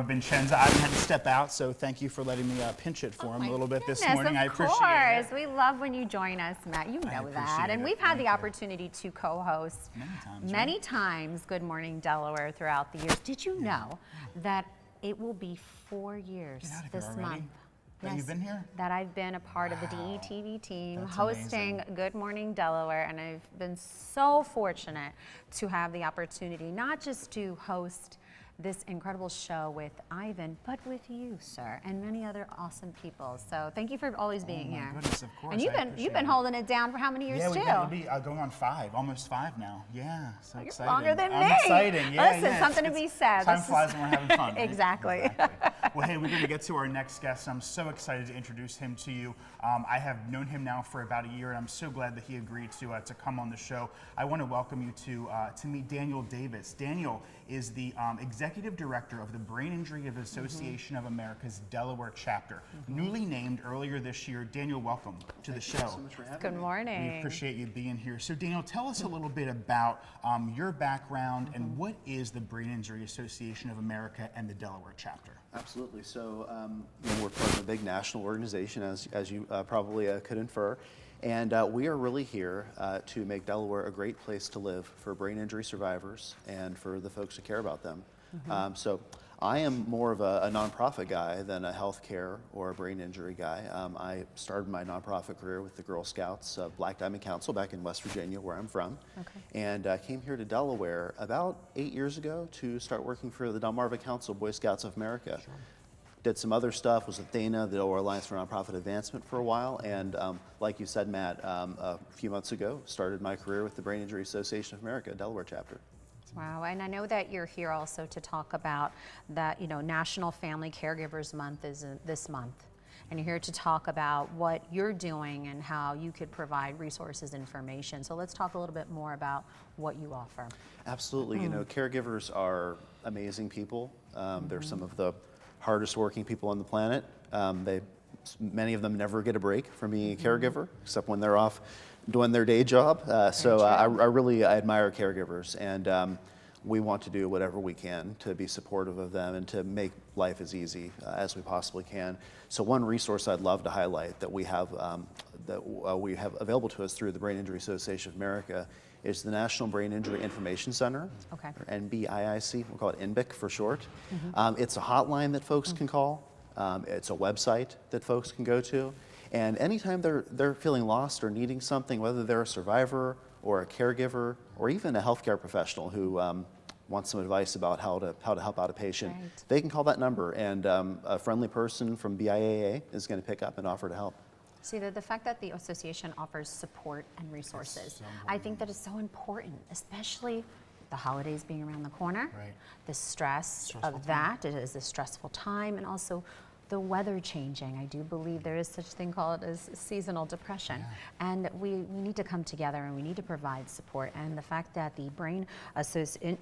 Vincenza. Ivan had to step out, so thank you for letting me pinch it for him a little bit this morning. I appreciate it. Of course. We love when you join us, Matt. You know that. And we've had the opportunity to co-host many times Good Morning Delaware throughout the years. Did you know that it will be 4 years this month? That you've been here? That I've been a part of the DETV team hosting Good Morning Delaware, and I've been so fortunate to have the opportunity not just to host this incredible show with Ivan, but with you, sir, and many other awesome people. So thank you for always being here. Goodness, of course. And you've been holding it down for how many years too? Yeah, we'll be going on 5, almost 5 now. Yeah, so exciting. Longer than me. I'm exciting. Yeah, Listen, something to be said. Time flies when we're having fun. Right? Exactly. Well, hey, we're going to get to our next guest. I'm so excited to introduce him to you. I have known him now for about a year, and I'm so glad that he agreed to come on the show. I want to welcome you to meet Daniel Davis. Daniel is the Executive Director of the Brain Injury Association of America's Delaware chapter. Newly named earlier this year. Daniel, welcome to the show. Thank you so much for having me. Good morning. We appreciate you being here. So Daniel, tell us a little bit about your background and what is the Brain Injury Association of America and the Delaware chapter? Absolutely. So we're part of a big national organization, as you probably could infer. And we are really here to make Delaware a great place to live for brain injury survivors and for the folks who care about them. So I am more of a nonprofit guy than a healthcare or a brain injury guy. I started my nonprofit career with the Girl Scouts Black Diamond Council back in West Virginia, where I'm from. And I came here to Delaware about 8 years ago to start working for the Delmarva Council Boy Scouts of America. Did some other stuff, was with Dana, the Delaware Alliance for Nonprofit Advancement for a while, and like you said, Matt, a few months ago, started my career with the Brain Injury Association of America, Delaware chapter. Wow, and I know that you're here also to talk about that, National Family Caregivers Month is this month. And you're here to talk about what you're doing and how you could provide resources, information. So let's talk a little bit more about what you offer. Absolutely, caregivers are amazing people. They're some of the hardest working people on the planet. Many of them never get a break from being a caregiver, except when they're off doing their day job. I really admire caregivers, and we want to do whatever we can to be supportive of them and to make life as easy as we possibly can. So one resource I'd love to highlight that we have available to us through the Brain Injury Association of America is the National Brain Injury Information Center, or NBIIC, we'll call it NBIC for short. It's a hotline that folks can call. It's a website that folks can go to. And anytime they're feeling lost or needing something, whether they're a survivor or a caregiver or even a healthcare professional who wants some advice about how to help out a patient, they can call that number, and a friendly person from BIAA is going to pick up and offer to help. See, the fact that the association offers support and resources, I think that is so important, especially the holidays being around the corner, the stress of that, it is a stressful time, and also the weather changing. I do believe there is such a thing called as seasonal depression. And we need to come together and we need to provide support. And the fact that the Brain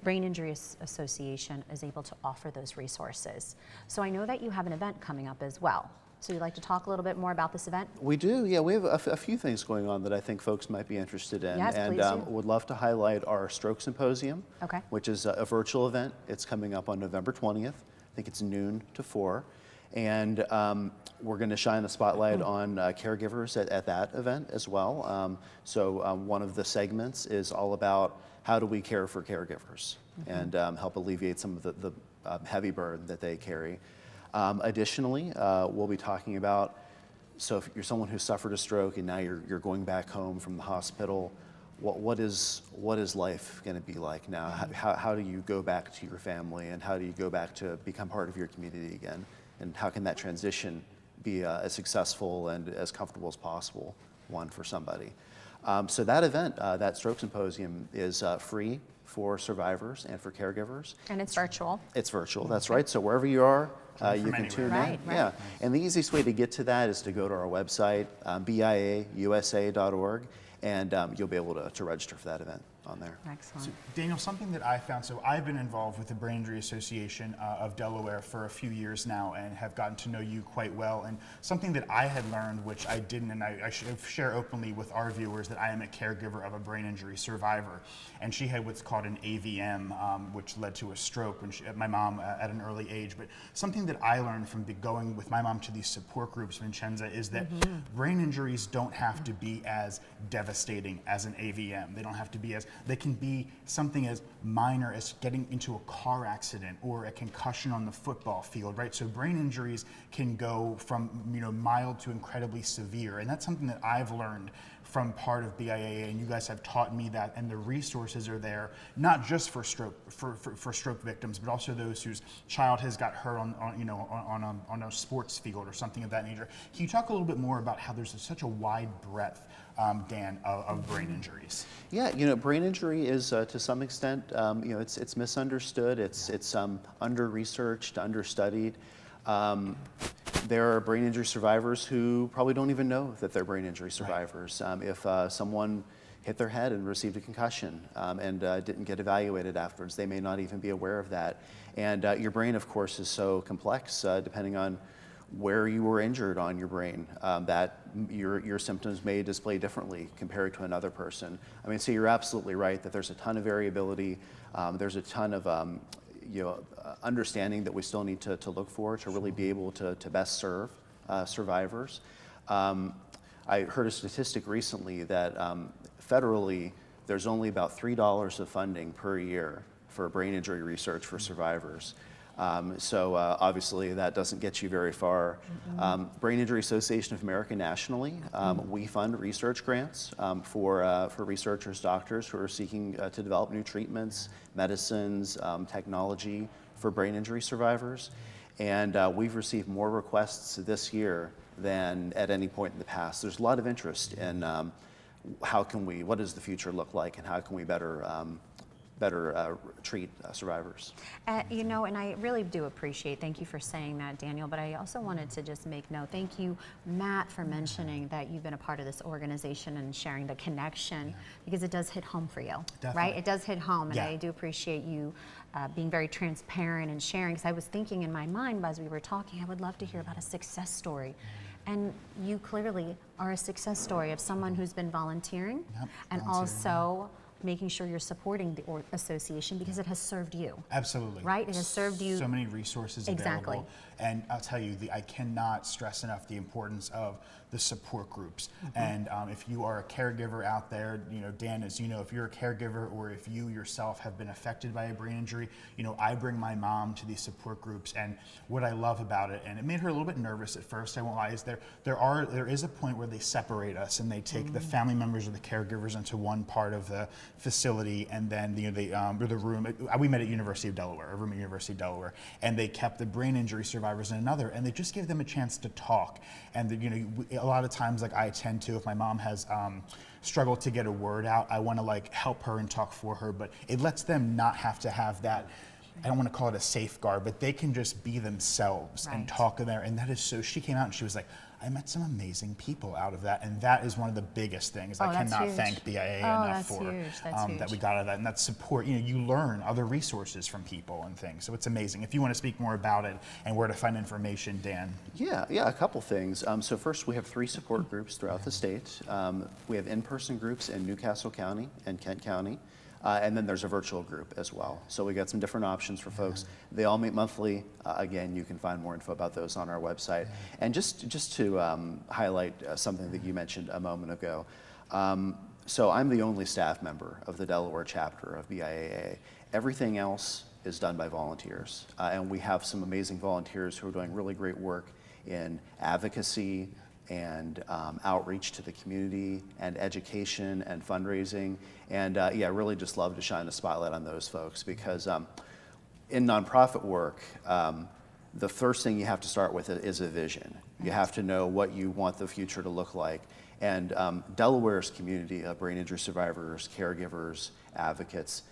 Injury Association is able to offer those resources. So I know that you have an event coming up as well. So you'd like to talk a little bit more about this event? We do, yeah. We have a few things going on that I think folks might be interested in. Yes, and would love to highlight our Stroke Symposium, which is a virtual event. It's coming up on November 20th. I think it's noon to 4. And we're going to shine the spotlight on caregivers at that event as well. One of the segments is all about how do we care for caregivers and help alleviate some of the heavy burden that they carry. Additionally, we'll be talking about, so if you're someone who suffered a stroke and now you're going back home from the hospital, what is life going to be like now? How do you go back to your family, and how do you go back to become part of your community again? And how can that transition be as successful and as comfortable as possible, one for somebody? So that event, that Stroke Symposium, is free for survivors and for caregivers. And it's virtual. It's virtual, that's right. So wherever you are, you can tune in. Yeah. And the easiest way to get to that is to go to our website, BIAAUSA.org, and you'll be able to register for that event. on there. Excellent. So, Daniel, something that I found, so I've been involved with the Brain Injury Association of Delaware for a few years now and have gotten to know you quite well. And something that I had learned, which I didn't, and I should share openly with our viewers, that I am a caregiver of a brain injury survivor. And she had what's called an AVM, which led to a stroke when my mom at an early age. But something that I learned from going with my mom to these support groups, Vincenza, is that brain injuries don't have to be as devastating as an AVM. They don't have to be as, they can be something as minor as getting into a car accident or a concussion on the football field, right? So brain injuries can go from, you know, mild to incredibly severe. And that's something that I've learned from part of BIAA, and you guys have taught me that, and the resources are there, not just for stroke victims, but also those whose child has got hurt on a sports field or something of that nature. Can you talk a little bit more about how there's such a wide breadth, Dan, of brain injuries? Yeah, you know, brain injury is to some extent, you know, it's misunderstood, it's under-researched, understudied. There are brain injury survivors who probably don't even know that they're brain injury survivors. Right. If someone hit their head and received a concussion and didn't get evaluated afterwards, they may not even be aware of that. And your brain, of course, is so complex depending on where you were injured on your brain, that your symptoms may display differently compared to another person. I mean, so you're absolutely right that there's a ton of variability. There's a ton of understanding that we still need to look for to really be able to best serve survivors. I heard a statistic recently that federally there's only about $3 of funding per year for brain injury research for survivors. So obviously that doesn't get you very far. Brain Injury Association of America nationally, we fund research grants for researchers, doctors who are seeking to develop new treatments, medicines, technology for brain injury survivors. And we've received more requests this year than at any point in the past. There's a lot of interest in what does the future look like, and how can we better treat survivors. You know, and I really do appreciate, thank you for saying that, Daniel, but I also wanted to just make note, thank you, Matt, for mentioning that you've been a part of this organization and sharing the connection, because it does hit home for you, right? It does hit home, and I do appreciate you being very transparent and sharing, because I was thinking in my mind as we were talking, I would love to hear about a success story. And you clearly are a success story of someone who's been volunteering and also making sure you're supporting the association because it has served you. Absolutely. Right? It has served you. So many resources available. And I'll tell you, I cannot stress enough the importance of the support groups. And if you are a caregiver out there, you know, Dan, as you know, if you're a caregiver or if you yourself have been affected by a brain injury, you know, I bring my mom to these support groups, and what I love about it, and it made her a little bit nervous at first, I won't lie, is there is a point where they separate us and they take the family members or the caregivers into one part of the facility, and then the room. We met at University of Delaware, a room at University of Delaware, and they kept the brain injury survivors in another, and they just gave them a chance to talk. And you know, a lot of times, like I tend to, if my mom has struggled to get a word out, I want to like help her and talk for her, but it lets them not have to have that. I don't want to call it a safeguard, but they can just be themselves and talk in there. And that is so, she came out and she was like, I met some amazing people out of that. And that is one of the biggest things. I cannot thank BIAA enough for that we got out of that. And that support, you know, you learn other resources from people and things. So it's amazing. If you want to speak more about it and where to find information, Dan. Yeah, a couple things. So first, we have 3 support groups throughout the state. We have in-person groups in Newcastle County and Kent County. And then there's a virtual group as well. So we got some different options for folks. They all meet monthly. Again, you can find more info about those on our website. And just to highlight something that you mentioned a moment ago. So I'm the only staff member of the Delaware chapter of BIAA. Everything else is done by volunteers. And we have some amazing volunteers who are doing really great work in advocacy and outreach to the community and education and fundraising. And yeah, really just love to shine a spotlight on those folks, because in nonprofit work, the first thing you have to start with is a vision. You have to know what you want the future to look like. And Delaware's community of brain injury survivors, caregivers, advocates,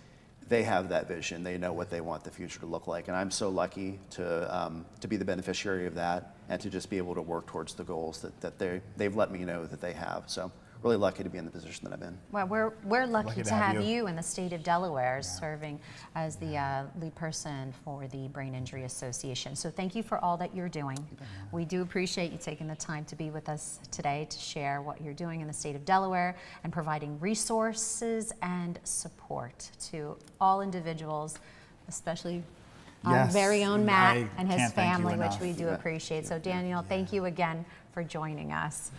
they have that vision. They know what they want the future to look like. And I'm so lucky to be the beneficiary of that and to just be able to work towards the goals that they've let me know that they have. So really lucky to be in the position that I'm in. Well, we're lucky to have you in the state of Delaware serving as the lead person for the Brain Injury Association. So thank you for all that you're doing. We do appreciate you taking the time to be with us today to share what you're doing in the state of Delaware and providing resources and support to all individuals, especially our very own Matt and his family, which we do appreciate. So Daniel, thank you again for joining us.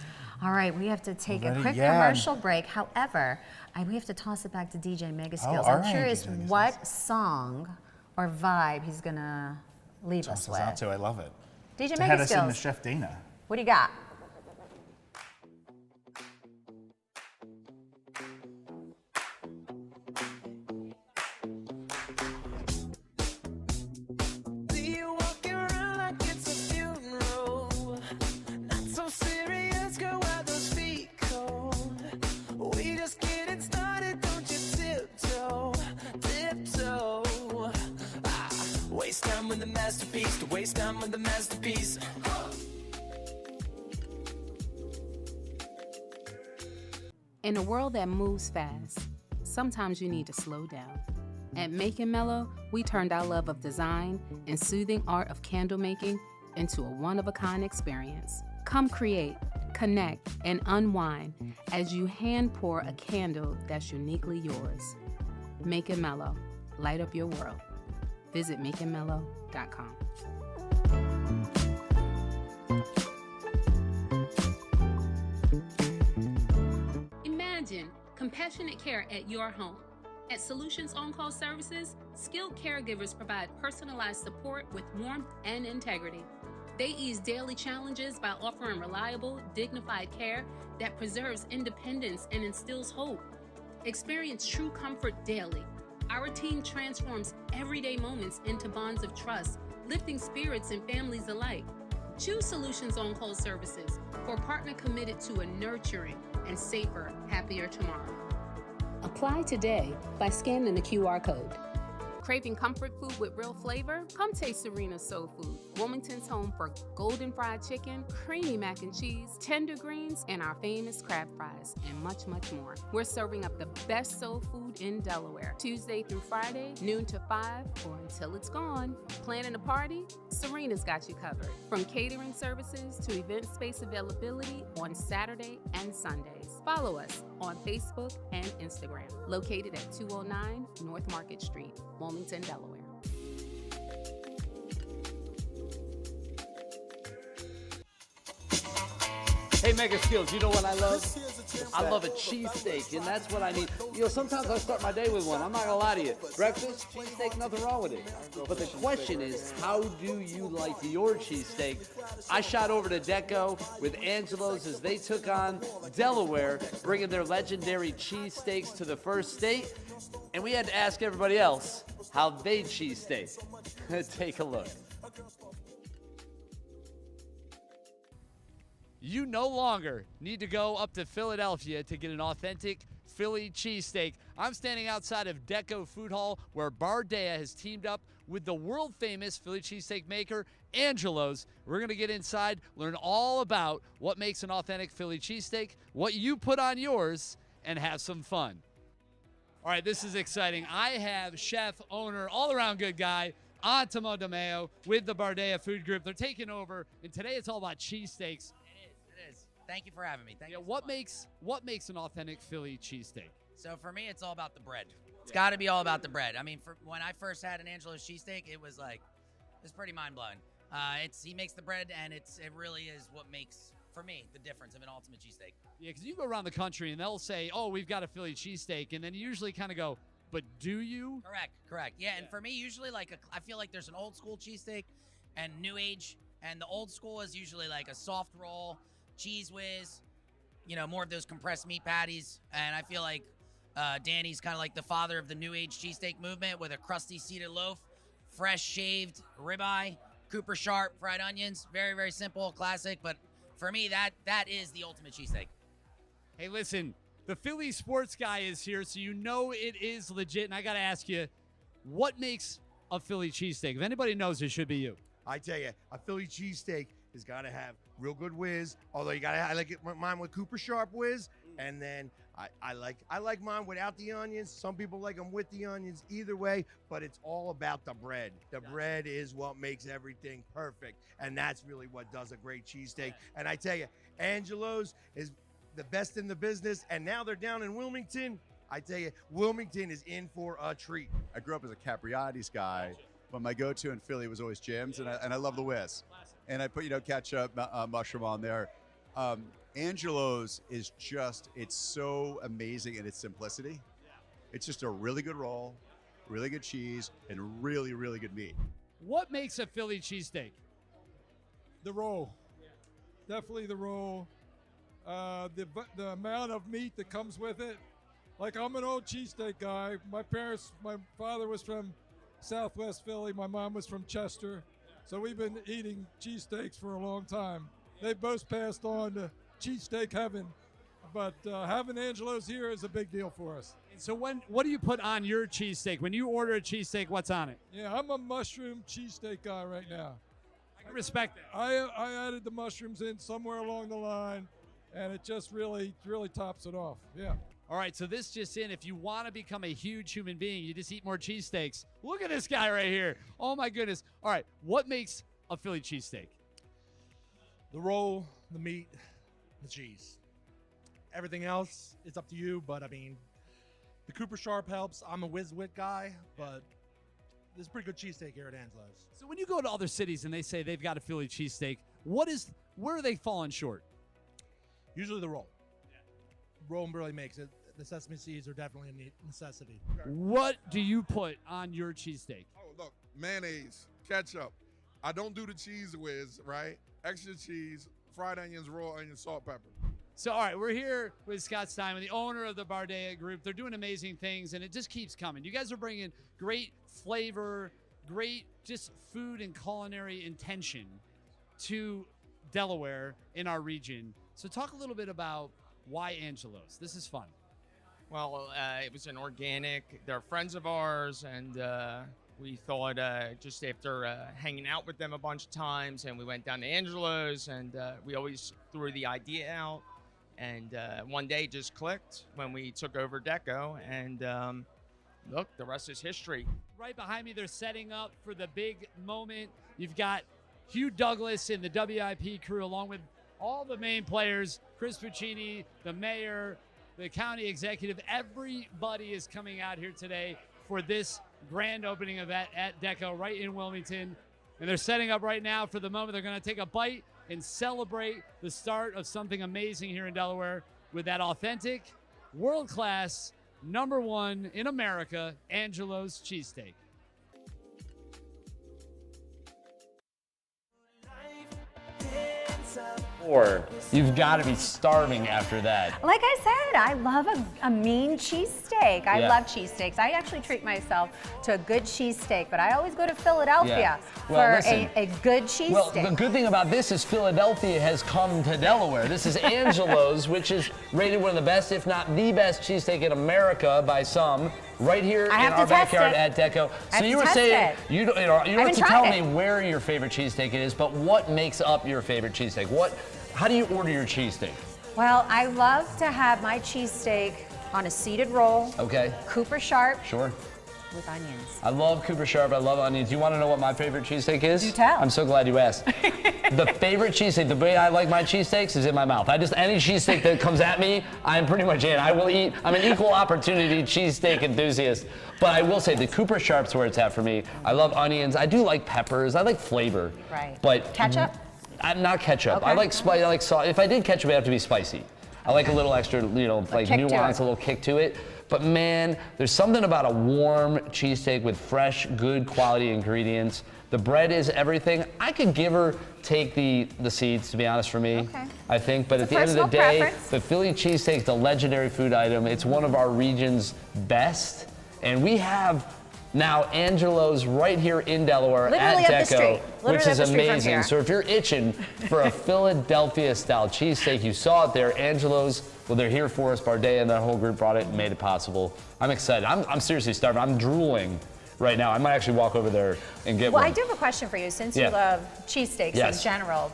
All right, we have to take a quick commercial break. However, we have to toss it back to DJ Megaskills. I'm curious what song or vibe he's going to leave us with. I love it. DJ to head us into Megaskills, Chef Dana. what do you got? To waste time with the masterpiece. In a world that moves fast, sometimes you need to slow down. At Make and Mellow, we turned our love of design and soothing art of candle making into a one-of-a-kind experience. Come create, connect, and unwind as you hand pour a candle that's uniquely yours. Make and Mellow, light up your world. Visit makeandmellow.com. Imagine compassionate care at your home. At Solutions On-Call Services, skilled caregivers provide personalized support with warmth and integrity. They ease daily challenges by offering reliable, dignified care that preserves independence and instills hope. Experience true comfort daily. Our team transforms everyday moments into bonds of trust, lifting spirits and families alike. Choose Solutions On-Call Services for a partner committed to a nurturing and safer, happier tomorrow. Apply today by scanning the QR code. Craving comfort food with real flavor? Come taste Serena's Soul Food, Wilmington's home for golden fried chicken, creamy mac and cheese, tender greens, and our famous crab fries, and much, much more. We're serving up the best soul food in Delaware, Tuesday through Friday, noon to 5, or until it's gone. Planning a party? Serena's got you covered. From catering services to event space availability on Saturday and Sundays. Follow us on Facebook and Instagram, located at 209 North Market Street, Wilmington, Delaware. Hey, Mega Skills, you know what I love? I love a cheesesteak, and that's what I need. You know, sometimes I start my day with one. I'm not gonna lie to you. Breakfast, cheesesteak, nothing wrong with it. But the question is, how do you like your cheesesteak? I shot over to Deco with Angelo's as they took on Delaware, bringing their legendary cheesesteaks to the first state. And we had to ask everybody else how they cheesesteak. Take a look. You no longer need to go up to Philadelphia to get an authentic Philly cheesesteak. I'm standing outside of Deco Food Hall, where BIAADE has teamed up with the world-famous Philly cheesesteak maker, Angelo's. We're going to get inside, learn all about what makes an authentic Philly cheesesteak, what you put on yours, and have some fun. All right, this is exciting. I have chef, owner, all-around good guy, Otano Dave Tiberi with the BIAADE Food Group. They're taking over, and today it's all about cheesesteaks. It is. Thank you for having me. Thank you. What makes an authentic Philly cheesesteak? So for me, it's all about the bread. It's got to be all about the bread. I mean, when I first had an Angelo's cheesesteak, it was pretty mind-blowing. He makes the bread, and it really is what makes, for me, the difference of an ultimate cheesesteak. Yeah, because you go around the country, and they'll say, oh, we've got a Philly cheesesteak, and then you usually kind of go, but do you? Correct. Yeah, and for me, usually, I feel like there's an old school cheesesteak and new age, and the old school is usually like a soft roll, cheese whiz, more of those compressed meat patties. And I feel like Danny's kind of like the father of the new age cheesesteak movement with a crusty seeded loaf, fresh shaved ribeye, Cooper Sharp fried onions. Very, very simple, classic. But for me, that is the ultimate cheesesteak. Hey, listen, the Philly sports guy is here, so you know it is legit. And I got to ask you, what makes a Philly cheesesteak? If anybody knows, it should be you. I tell you, a Philly cheesesteak has got to have real good whiz. Although I like it mine with Cooper Sharp whiz, And then I like mine without the onions. Some people like them with the onions. Either way, but it's all about the bread. The bread is what makes everything perfect, and that's really what does a great cheesesteak. And I tell you, Angelo's is the best in the business, and now they're down in Wilmington. I tell you, Wilmington is in for a treat. I grew up as a BIAADE guy, but my go-to in Philly was always Jim's, and I love the whiz. And I put, ketchup, mushroom on there. Angelo's is just, it's so amazing in its simplicity. It's just a really good roll, really good cheese, and really, really good meat. What makes a Philly cheesesteak? The roll. Definitely the roll. The amount of meat that comes with it. Like, I'm an old cheesesteak guy. My father was from Southwest Philly. My mom was from Chester. So we've been eating cheesesteaks for a long time. They both passed on to cheesesteak heaven, but having Angelo's here is a big deal for us. So what do you put on your cheesesteak? When you order a cheesesteak, what's on it? Yeah, I'm a mushroom cheesesteak guy right now. I can respect that. I added the mushrooms in somewhere along the line, and it just really tops it off. Yeah. All right, so this just in, if you want to become a huge human being, you just eat more cheesesteaks. Look at this guy right here. Oh, my goodness. All right, what makes a Philly cheesesteak? The roll, the meat, the cheese. Everything else, it's up to you, but I mean, the Cooper Sharp helps. I'm a Whiz-Wit guy, but there's a pretty good cheesesteak here at Angelo's. So when you go to other cities and they say they've got a Philly cheesesteak, where are they falling short? Usually the roll. Roll really makes it. The sesame seeds are definitely a necessity. What do you put on your cheesesteak? Oh, look, mayonnaise, ketchup. I don't do the cheese whiz, right? Extra cheese, fried onions, raw onions, salt, pepper. So, all right, we're here with Scott Steinman, the owner of the BIAADE group. They're doing amazing things, and it just keeps coming. You guys are bringing great flavor, great just food and culinary intention to Delaware in our region. So talk a little bit about why Angelo's. This is fun. Well, it was an organic. They're friends of ours, and we thought just after hanging out with them a bunch of times, and we went down to Angelo's, and we always threw the idea out. And one day just clicked when we took over Deco, and look, the rest is history. Right behind me, they're setting up for the big moment. You've got Hugh Douglas and the WIP crew, along with all the main players, Chris Puccini, the mayor, the county executive. Everybody is coming out here today for this grand opening event at Deco right in Wilmington. And they're setting up right now for the moment. They're going to take a bite and celebrate the start of something amazing here in Delaware with that authentic, world-class, #1 in America, Angelo's cheesesteak. Or you've got to be starving after that. Like I said, I love a mean cheesesteak. I love cheesesteaks. I actually treat myself to a good cheesesteak, but I always go to Philadelphia for a good cheesesteak. Well, the good thing about this is Philadelphia has come to Delaware. This is Angelo's, which is rated one of the best, if not the best cheesesteak in America by some, right here in our backyard at Deco. So you were saying, you don't have to tell me where your favorite cheesesteak is, but what makes up your favorite cheesesteak? How do you order your cheesesteak? Well, I love to have my cheesesteak on a seeded roll. Okay. Cooper Sharp. Sure. With onions. I love Cooper Sharp. I love onions. You want to know what my favorite cheesesteak is? Do tell. I'm so glad you asked. The favorite cheesesteak, the way I like my cheesesteaks is in my mouth. Any cheesesteak that comes at me, I'm pretty much in. I will eat. I'm an equal opportunity cheesesteak enthusiast. But I will say the Cooper Sharp's where it's at for me. I love onions. I do like peppers. I like flavor. Right. But ketchup? I'm not ketchup. Okay. I like spice. I like salt. If I did ketchup, it'd have to be spicy. I like a little extra, like nuance, a little kick to it. But man, there's something about a warm cheesesteak with fresh, good quality ingredients. The bread is everything. I could give or take the seeds, to be honest, for me. Okay. I think, but at the end of the day, the Philly cheesesteak is a legendary food item. It's one of our region's best, and we have now Angelo's right here in Delaware at Deco, which is amazing. So if you're itching for a Philadelphia-style cheesesteak, you saw it there. Angelo's, well, they're here for us. BIAADE and that whole group brought it and made it possible. I'm excited. I'm seriously starving. I'm drooling right now. I might actually walk over there and get one. Well, I do have a question for you. Since you love cheesesteaks in general,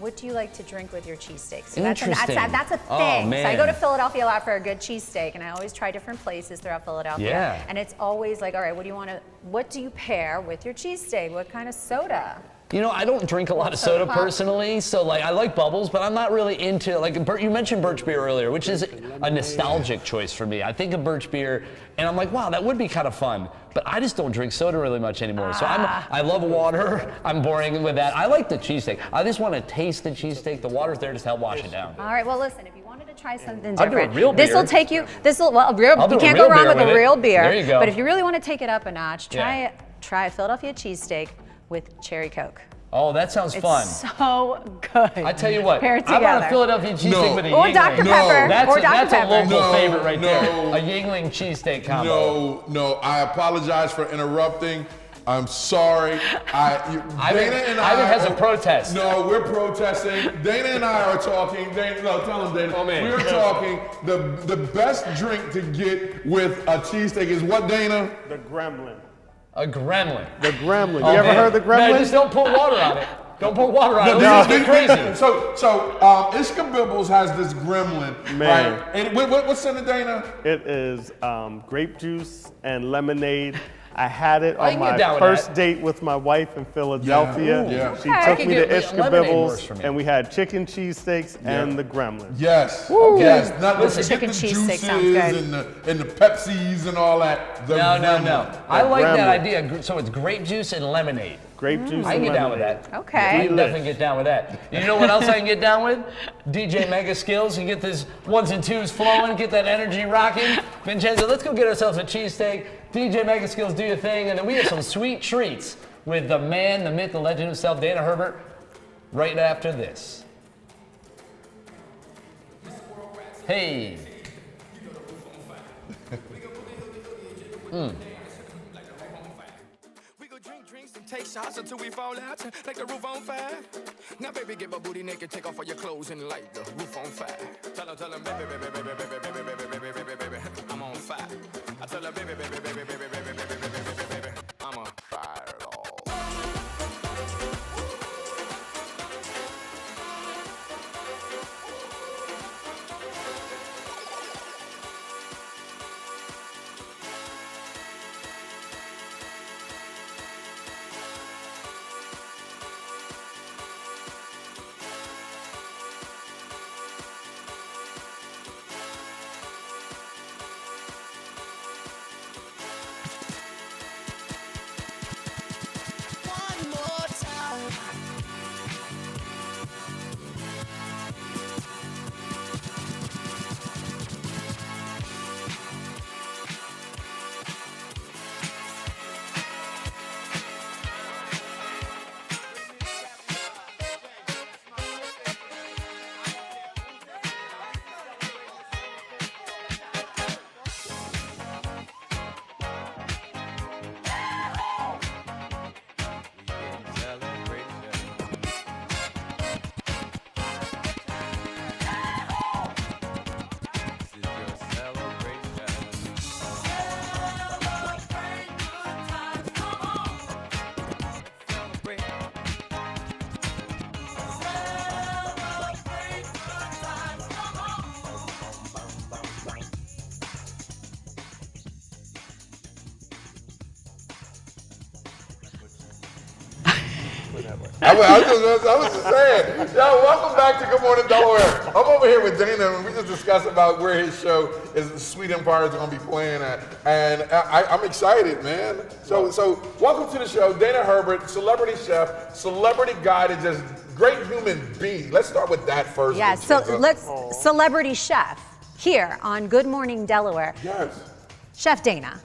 what do you like to drink with your cheesesteaks? So Interesting. That's a Oh, thing. man. So I go to Philadelphia a lot for a good cheesesteak, and I always try different places throughout Philadelphia. Yeah. And it's always like, all right, what do you pair with your cheesesteak? What kind of soda? You know, I don't drink a lot of soda personally, so like I like bubbles, but I'm not really into like you mentioned birch beer earlier, which is a nostalgic choice for me. I think of birch beer, and I'm like, wow, that would be kind of fun. But I just don't drink soda really much anymore. So I love water. I'm boring with that. I like the cheesesteak. I just want to taste the cheesesteak. The water's there just to help wash it down. All right, well, listen, if you wanted to try something I'll do a different, real this will beer. take you, you do can't a go real wrong beer with a with it. real beer. There you go. But if you really want to take it up a notch, try a Philadelphia cheesesteak with cherry Coke. Oh, that sounds fun. It's so good. I tell you what, Pair it I want a together. Philadelphia cheesesteak with a Or Yingling. Dr. Pepper. That's a local favorite right there. No. A Yingling cheesesteak combo. No, I apologize for interrupting. I'm sorry. Ivan has a protest. No, we're protesting. Dana and I are talking. Tell him, Dana. Oh, man. We're talking. The best drink to get with a cheesesteak is what, Dana? The Gremlin. A gremlin. The Gremlin. Oh, You ever man. heard the Gremlin? Man, just don't put water on it. Don't put water on it. No, Let's get crazy. So Ishka Bibbles has this gremlin, Man. right? And what's in it, Dana? It is grape juice and lemonade. I had it I on can get my down with first that. date with my wife in Philadelphia. Yeah. She Okay. I took can me to get Ishka lemonade works Bibbles, for me. and we had chicken cheesesteaks and the Gremlin. Yes. Woo. Yes. Not Listen, chicken cheesesteak juices sounds good. and the Pepsis and all that. The No. gremlin. I like that Gremlin. idea. So it's grape juice and lemonade. Grape juice I and can get down with lemonade. that. Okay. I can definitely get down with that. You know what else I can get down with? DJ Mega Skills. You get this ones and twos flowing, get that energy rocking. Vincenza, let's go get ourselves a cheesesteak. DJ Mega Skills, do your thing. And then we have some sweet treats with the man, the myth, the legend himself, Dana Herbert, right after this. Hey. Take shots until we fall out, like the roof on fire. Now, baby, get my booty naked, take off all your clothes and light the roof on fire. Tell him, baby, baby, baby, baby, baby, baby, baby, baby, baby, I'm on fire. I tell her, baby, baby, baby, baby, baby, baby, baby, baby, baby, I'm on fire. I was just saying, yo, welcome back to Good Morning Delaware. I'm over here with Dana, and we just discussed about where his show is, Sweet Empire, is going to be playing at, and I'm excited, man. So welcome to the show, Dana Herbert, celebrity chef, celebrity guy to just great human being. Let's start with that first. Yeah, so let's celebrity chef here on Good Morning Delaware. Yes. Chef Dana.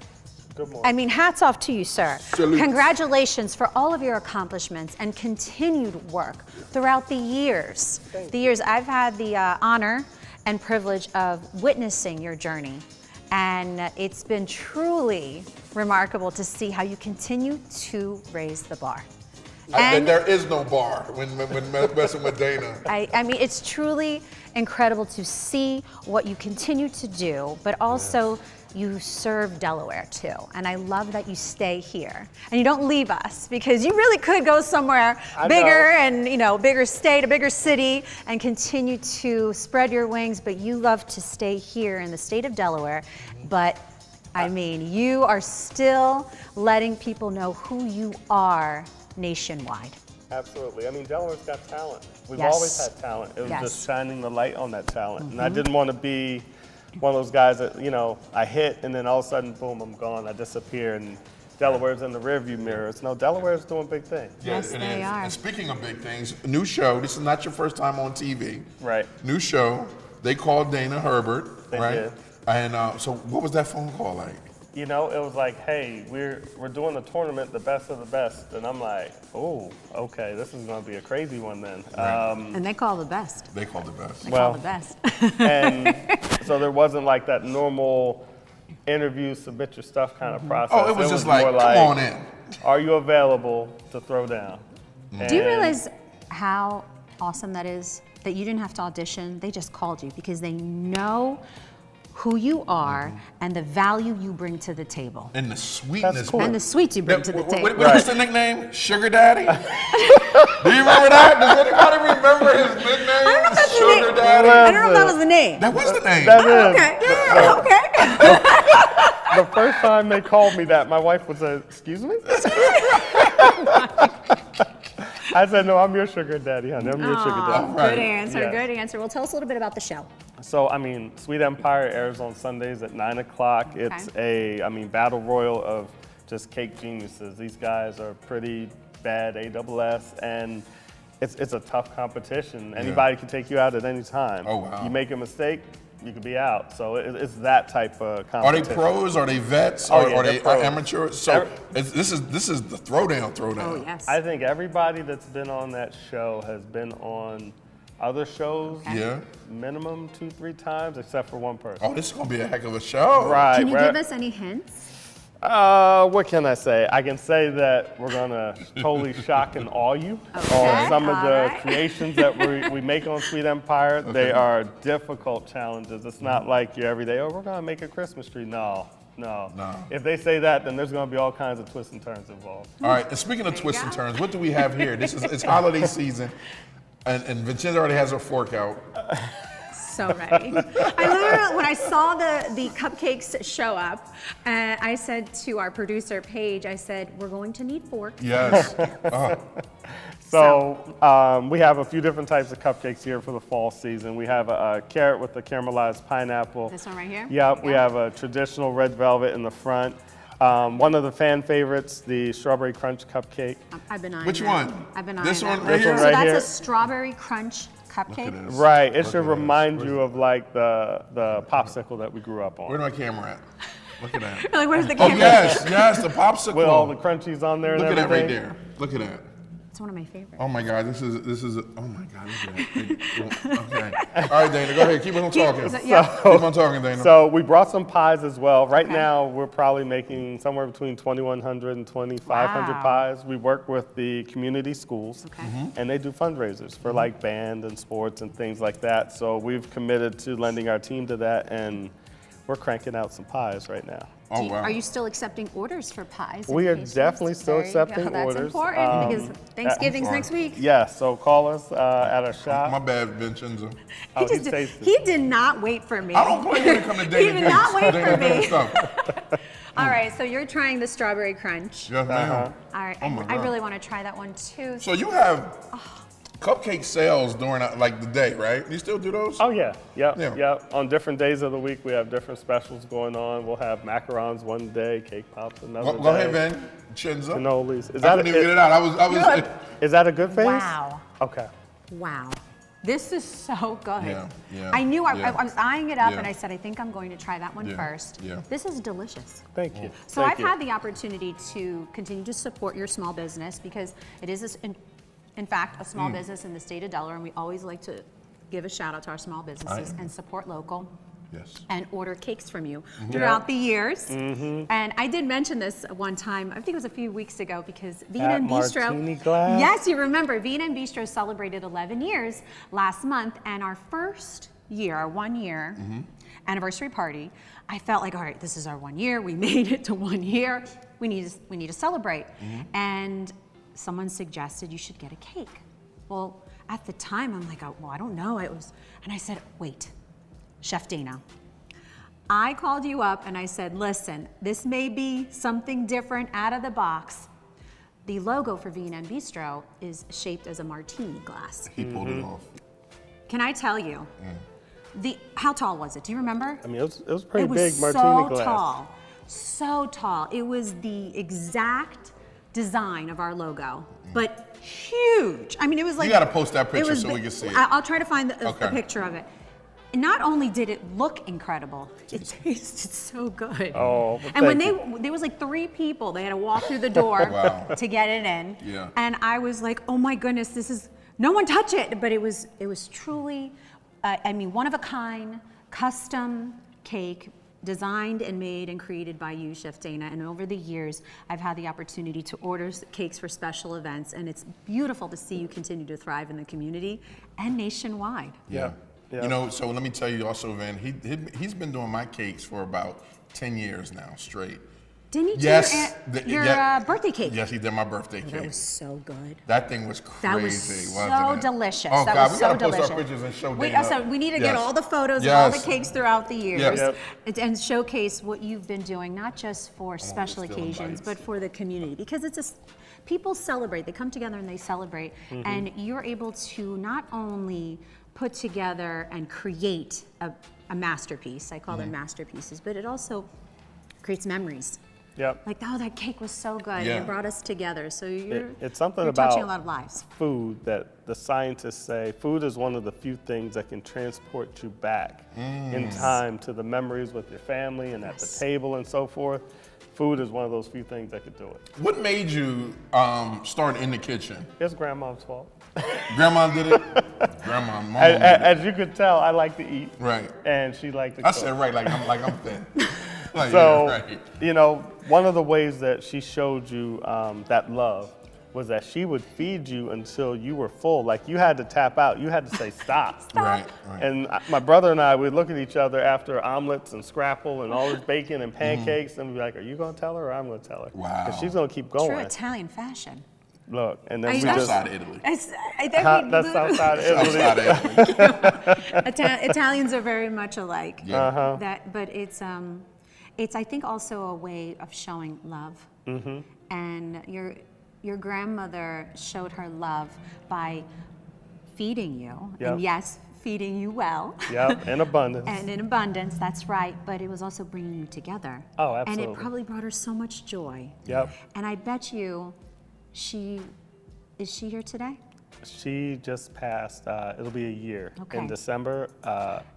Good morning. I mean, hats off to you, sir. Salute. Congratulations for all of your accomplishments and continued work throughout the years. The years I've had the honor and privilege of witnessing your journey. And it's been truly remarkable to see how you continue to raise the bar. There is no bar when messing with Dana. I mean, it's truly incredible to see what you continue to do, but also you serve Delaware too. And I love that you stay here and you don't leave us, because you really could go somewhere bigger and, you know, bigger state, a bigger city, and continue to spread your wings, but you love to stay here in the state of Delaware. But I mean, you are still letting people know who you are nationwide. Absolutely. I mean, Delaware's got talent. We've Yes. always had talent. It was Yes. just shining the light on that talent. And I Mhm. didn't want to be one of those guys that, you know, I hit and then all of a sudden, boom, I'm gone. I disappear and Delaware's in the rearview mirrors. No, Delaware's doing big things. Yes, it is. And speaking of big things, new show. This is not your first time on TV. Right. New show. They called Dana Herbert, They right? did. And so what was that phone call like? You know, it was like, hey, we're doing a tournament, the best of the best. And I'm like, oh, okay, this is going to be a crazy one then. And they call the best. They call the best. They call the best. And so there wasn't like that normal interview, submit your stuff kind of process. Oh, it was just like, more come on in. Are you available to throw down? Do you realize how awesome that is? That you didn't have to audition, they just called you because they know who you are and the value you bring to the table. And the sweetness. And the sweets you bring to the table. What's the nickname? Sugar Daddy? Do you remember that? Does anybody remember his nickname? I don't know if that's the Sugar name. Daddy? I don't know if that was the name. That was the name. That Oh, is. okay. Yeah, okay. The first time they called me that, my wife would say, excuse me? I said, no, I'm your sugar daddy, honey. I'm your sugar daddy. Good answer, Yeah. good answer. Well, tell us a little bit about the show. So, I mean, Sweet Empire airs on Sundays at 9 o'clock. It's battle royal of just cake geniuses. These guys are pretty bad ASS, and it's a tough competition. Anybody can take you out at any time. Oh, wow. You make a mistake, you could be out. So it's that type of Are they competition. pros? Are they vets? Oh, Or yeah, are they're they pros. amateurs? So this is the throwdown. Oh, yes. I think everybody that's been on that show has been on other shows, Yeah. minimum 2-3 times, except for one person. Oh, this is gonna be a heck of a show. Right. Can you right. give us any hints? What can I say? I can say that we're gonna totally shock and awe you on some of the creations that we make on Sweet Empire. They are difficult challenges. It's not like your everyday, oh, we're gonna make a Christmas tree. No. If they say that, then there's gonna be all kinds of twists and turns involved. All right. And speaking of twists and turns, what do we have here? It's holiday season, and Vincenza already has her fork out. So ready. I literally, when I saw the cupcakes show up, I said to our producer, Paige, I said, we're going to need forks. Yes. So we have a few different types of cupcakes here for the fall season. We have a carrot with a caramelized pineapple. This one right here? Yep, we have a traditional red velvet in the front. One of the fan favorites, the strawberry crunch cupcake. I've been eyeing Which that. one? I've been eyeing This one that. right here? So Right that's here. a strawberry crunch cupcake? Right, it should remind you of like the popsicle that we grew up on. Where's my camera at? Look at that. Like, where's the Oh, camera? yes, the popsicle. With all the crunchies on there and Look at that everything. right there. Look at that. It's one of my favorites. Oh my God, this is. Oh my God, look at that. Okay. All right, Dana, go ahead. Keep on talking. Keep on talking, Dana. So we brought some pies as well. Right now, we're probably making somewhere between 2,100 and 2,500 Wow. pies. We work with the community schools, and they do fundraisers for like band and sports and things like that. So we've committed to lending our team to that, and we're cranking out some pies right now. Oh, wow. Are you still accepting orders for pies? We and are pastries? definitely still There you accepting go. That's orders. important because Thanksgiving's next week. Yes, so call us at our shop. My bad, Vincenza. Oh, He, he did not wait for me. I don't play when it comes to Dana. He did not wait for me. Stuff. All right, so you're trying the strawberry crunch. Yes, ma'am. All right, Oh my I God. really want to try that one too. So you have cupcake sales during like the day, right? You still do those? Oh yeah, yep, Yeah. yep. On different days of the week, we have different specials going on. We'll have macarons one day, cake pops another day. Go ahead, Vincenza. Cannolis. Is I that couldn't even get it out. I was. Is that a good face? Wow. Okay. Wow. This is so good. Yeah, yeah, I knew I was eyeing it up yeah. and I said, I think I'm going to try that one Yeah, first. yeah. This is delicious. Thank you. So Thank I've you. had the opportunity to continue to support your small business because it is, in fact, a small business in the state of Delaware, and we always like to give a shout out to our small businesses and support local. Yes. And order cakes from you throughout the years. And I did mention this one time, I think it was a few weeks ago, because Vina At and Bistro. Martini Glass? Yes, you remember. Vina and Bistro celebrated 11 years last month, and our first year, our 1 year anniversary party, I felt like, all right, this is our 1 year. We made it to 1 year. We need to celebrate. And someone suggested you should get a cake. Well, at the time, I'm like, oh, well, I don't know. And I said, wait, Chef Dana. I called you up and I said, listen, this may be something different out of the box. The logo for V&N Bistro is shaped as a martini glass. He pulled it off. Can I tell you? How tall was it? Do you remember? I mean, it was pretty big martini glass. So tall. It was the exact design of our logo, but huge. I mean, it was like— You got to post that picture so we can see it. I'll try to find the picture of it. Not only did it look incredible, it tasted so good. Oh, and when there was like 3 people, they had to walk through the door to get it in. Yeah. And I was like, oh my goodness, this is, no one touch it. But it was truly, I mean, one of a kind, custom cake, designed and made and created by you, Chef Dana. And over the years, I've had the opportunity to order cakes for special events. And it's beautiful to see you continue to thrive in the community and nationwide. Yeah. You know, so let me tell you also, Vin, he's been doing my cakes for about 10 years now, straight. Didn't he do your birthday cake? Yes, he did my birthday cake. That was so good. That thing was crazy, That was so delicious. Oh, that God, was we so gotta post delicious. our pictures and show Dana. So we need to get all the photos of all the cakes throughout the years and showcase what you've been doing, not just for special occasions, but for the community. Because people celebrate. They come together and they celebrate. And you're able to not only put together and create a masterpiece. I call them masterpieces, but it also creates memories. Yep. Like, oh, that cake was so good. Yeah. It brought us together. So it's something you're about touching a lot of lives. Food that the scientists say food is one of the few things that can transport you back in time to the memories with your family and at the table and so forth. Food is one of those few things that could do it. What made you start in the kitchen? It's Grandma's fault. Grandma did it? Grandma, Mom as you could tell, I like to eat. Right. And she liked to cook. I said right, like I'm thin. Like, so, yeah, right. You know, one of the ways that she showed you that love was that she would feed you until you were full. Like, you had to tap out. You had to say stop. Right. And my brother and I would look at each other after omelets and scrapple and all this bacon and pancakes, and we'd be like, are you going to tell her or I'm going to tell her? Wow. Because she's going to keep going. True Italian fashion. Look, and then outside Italy. That's outside Italy. Italians are very much alike. Yeah. But it's I think also a way of showing love. And your grandmother showed her love by feeding you, and yes, feeding you well. Yep, in abundance. And in abundance, that's right. But it was also bringing you together. Oh, absolutely. And it probably brought her so much joy. Yep. And I bet you, is she here today? She just passed, it'll be a year Okay. in December,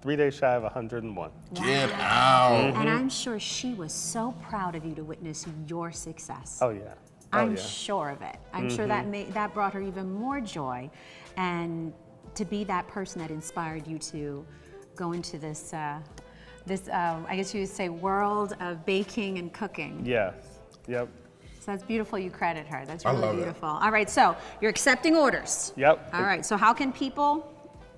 3 days shy of 101. Get out. And I'm sure she was so proud of you to witness your success. Oh, yeah. I'm sure of it. I'm sure that brought her even more joy, and to be that person that inspired you to go into this, I guess you would say, world of baking and cooking. Yes. Yep. So that's beautiful. You credit her. That's I really love it. beautiful. All right. So you're accepting orders. Yep. All right. So how can people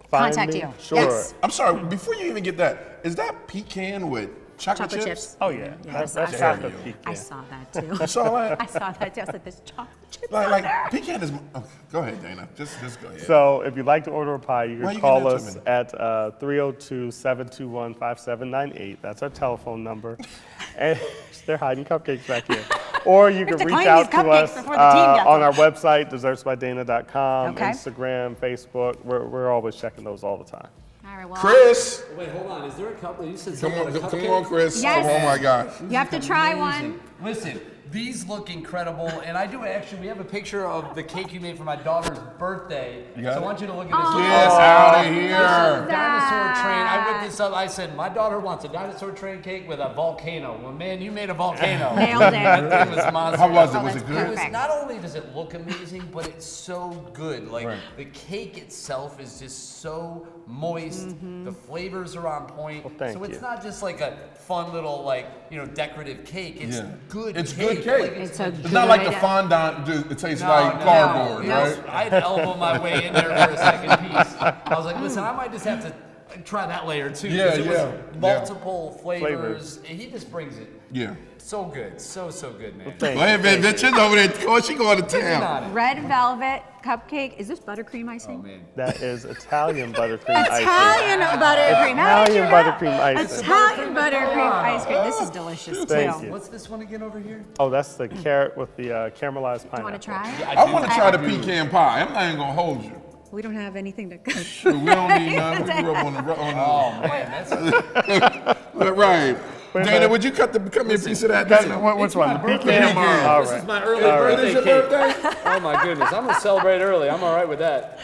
Find contact me? you? Sure. Yes. I'm sorry, before you even get that, is that pecan with chocolate chips? Oh, yeah. Yes, That's I chocolate saw, pecan. I saw that too. You saw that? I saw that too. I was like, there's chocolate chips Like, on there. pecan is. Oh, go ahead, Dana. Just go ahead. So if you'd like to order a pie, you Why can you call giving us that to at 302-721-5798. That's our telephone number. And they're hiding cupcakes back here. Or you can to reach claim out these to us cupcakes before the team gets on them. our website, dessertsbydana.com, Okay. Instagram, Facebook. We're always checking those all the time. All right. Well, Chris, Wait, hold on. Is there a couple? You said come something on, about a come on, cupcake? Chris. Yes. Oh my gosh. you have to try one. Listen, these look incredible, and I do actually. We have a picture of the cake you made for my daughter's birthday. You got So I it? want you to look at this. Oh, Get out of love here. Dinosaur train. I whipped that. this up. I said, my daughter wants a dinosaur train cake with a volcano. Well, man, you made a volcano. Nailed it. That thing was monster. How was it? Oh, Was that's it good? perfect. Not only does it look amazing, but it's so good. Like Right. the cake itself is just so moist. The flavors are on point. Well, thank so it's you. not just like a fun little decorative cake. It's Yeah. good. It's cake. good cake. Like, It's a It's not like the good- fondant. It tastes No, like no, cardboard, no. right? I'd elbow my way in there for a second piece. I was like, listen, I might just have to try that layer too. Yeah, 'cause it was yeah, multiple yeah. flavors. He just brings it. Yeah. So good, so good, man. Wait a minute, Vincenza over there. Oh, she going to town. Red velvet cupcake. Is this buttercream icing? Oh man. That is Italian buttercream icing. Italian buttercream. Italian buttercream icing. Italian buttercream ice cream. This is delicious Thank too. you. What's this one again over here? Oh, that's the carrot with the caramelized pineapple. You want to try it? I want to try the pecan pie. I'm not even gonna hold you. We don't have anything to. We don't need none. We grew up on the. Oh man, that's. Right. Dana, would you cut me a piece of that? Dana? Which one? Pecan. All This right. is my early All right. birthday Is your cake. birthday? Oh my goodness, I'm gonna celebrate early. I'm all right with that.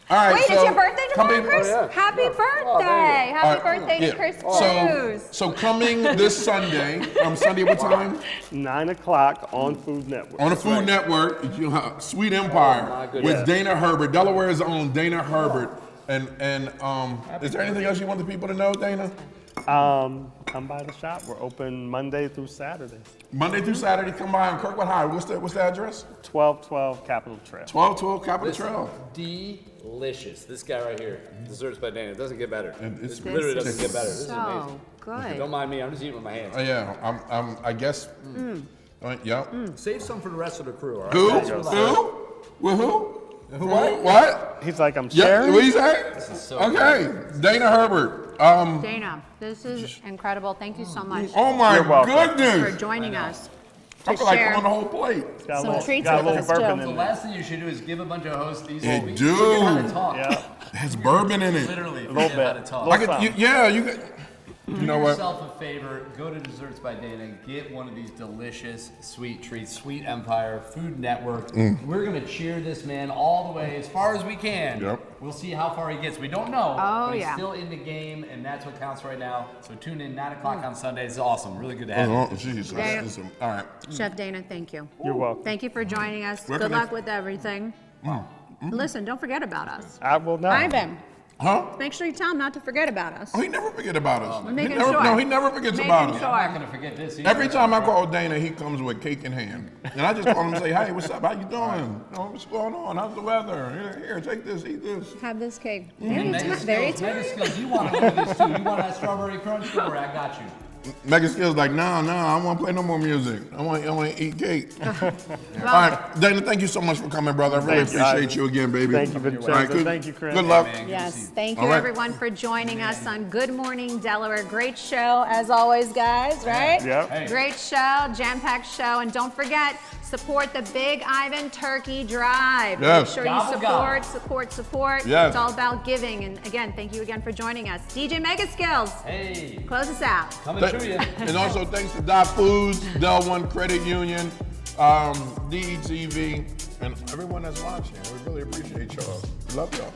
All right. Wait, so it's your birthday tomorrow, coming- Chris? Oh, yeah. Happy birthday! Happy birthday to Chris Cruz. So coming this Sunday, Sunday what time? 9 o'clock on Food Network. On the Food Network, Sweet Empire with Dana Herbert, Delaware's own Dana Herbert. And is there anything else you want the people to know, Dana? Come by the shop. We're open Monday through Saturday. Monday through Saturday, come by on Kirkwood High. What's the address? 1212 Capitol Trail. 1212 Capitol Listen, Trail. delicious. This guy right here, Desserts by Dana. It doesn't get better. It's It literally doesn't get better. This is So amazing. good. Don't mind me. I'm just eating with my hands. Yeah, I guess. Yeah. Save some for the rest of the crew. All right? Who? Guys, Who? With who? What? He's like, I'm Yeah, sharing. what you say? This is so Okay, Dana Herbert. Dana, this is incredible. Thank you so much Oh my You're welcome. for goodness! joining us I to feel like share I'm on the whole plate. Got a some little- treats got a with little us bourbon too. The in last thing you should do is give a bunch of hosts these. It We do. forget how to talk. Yeah. It has bourbon in it. Literally, A little forget how bit. to talk. I could, you could. You know Do what? yourself a favor, go to Desserts by Dana, get one of these delicious sweet treats, Sweet Empire, Food Network. We're gonna cheer this man all the way as far as we can. Yep. We'll see how far he gets. We don't know, Oh, but he's yeah. still in the game, and that's what counts right now. So tune in 9 o'clock on Sunday. It's awesome. Really good to have you. Oh, Jesus. Dana. Listen, all right. Chef Dana, thank you. You're welcome. Thank you for joining us. Where Good can I- luck with everything. Listen, don't forget about us. I will not. Ivan, Huh? make sure you tell him not to forget about us. Oh, he never forget about us. Making he never, sure. No, he never forgets Making about us. sure. I'm not gonna forget this either. Every time I call Dana, he comes with cake in hand. And I just call him and say, hey, what's up? How you doing? You know, what's going on? How's the weather? Here, take this, eat this. Have this cake. And Very Mega Skills, you want one of these too. You want that strawberry crunch? Don't worry, I got you. Megan Skill's like, nah, I don't want to play no more music. I want to eat cake. All right, Dana, thank you so much for coming, brother. I really Thank you, appreciate Ivan. you again, baby. Thank you, Vincenza. All right, good, Thank you, Chris. Good luck. Yes, thank you All right. everyone for joining us on Good Morning Delaware. Great show as always, guys, right? Yep. Hey. Great show, jam-packed show, and don't forget, support the Big Ivan Turkey Drive. Yes. Make sure you Gobble, support. Yes. It's all about giving. And again, thank you again for joining us. DJ Mega Skills, Hey, close us out. coming to you. And also thanks to Dot Foods, Del One Credit Union, DETV, and everyone that's watching. We really appreciate y'all. We love y'all.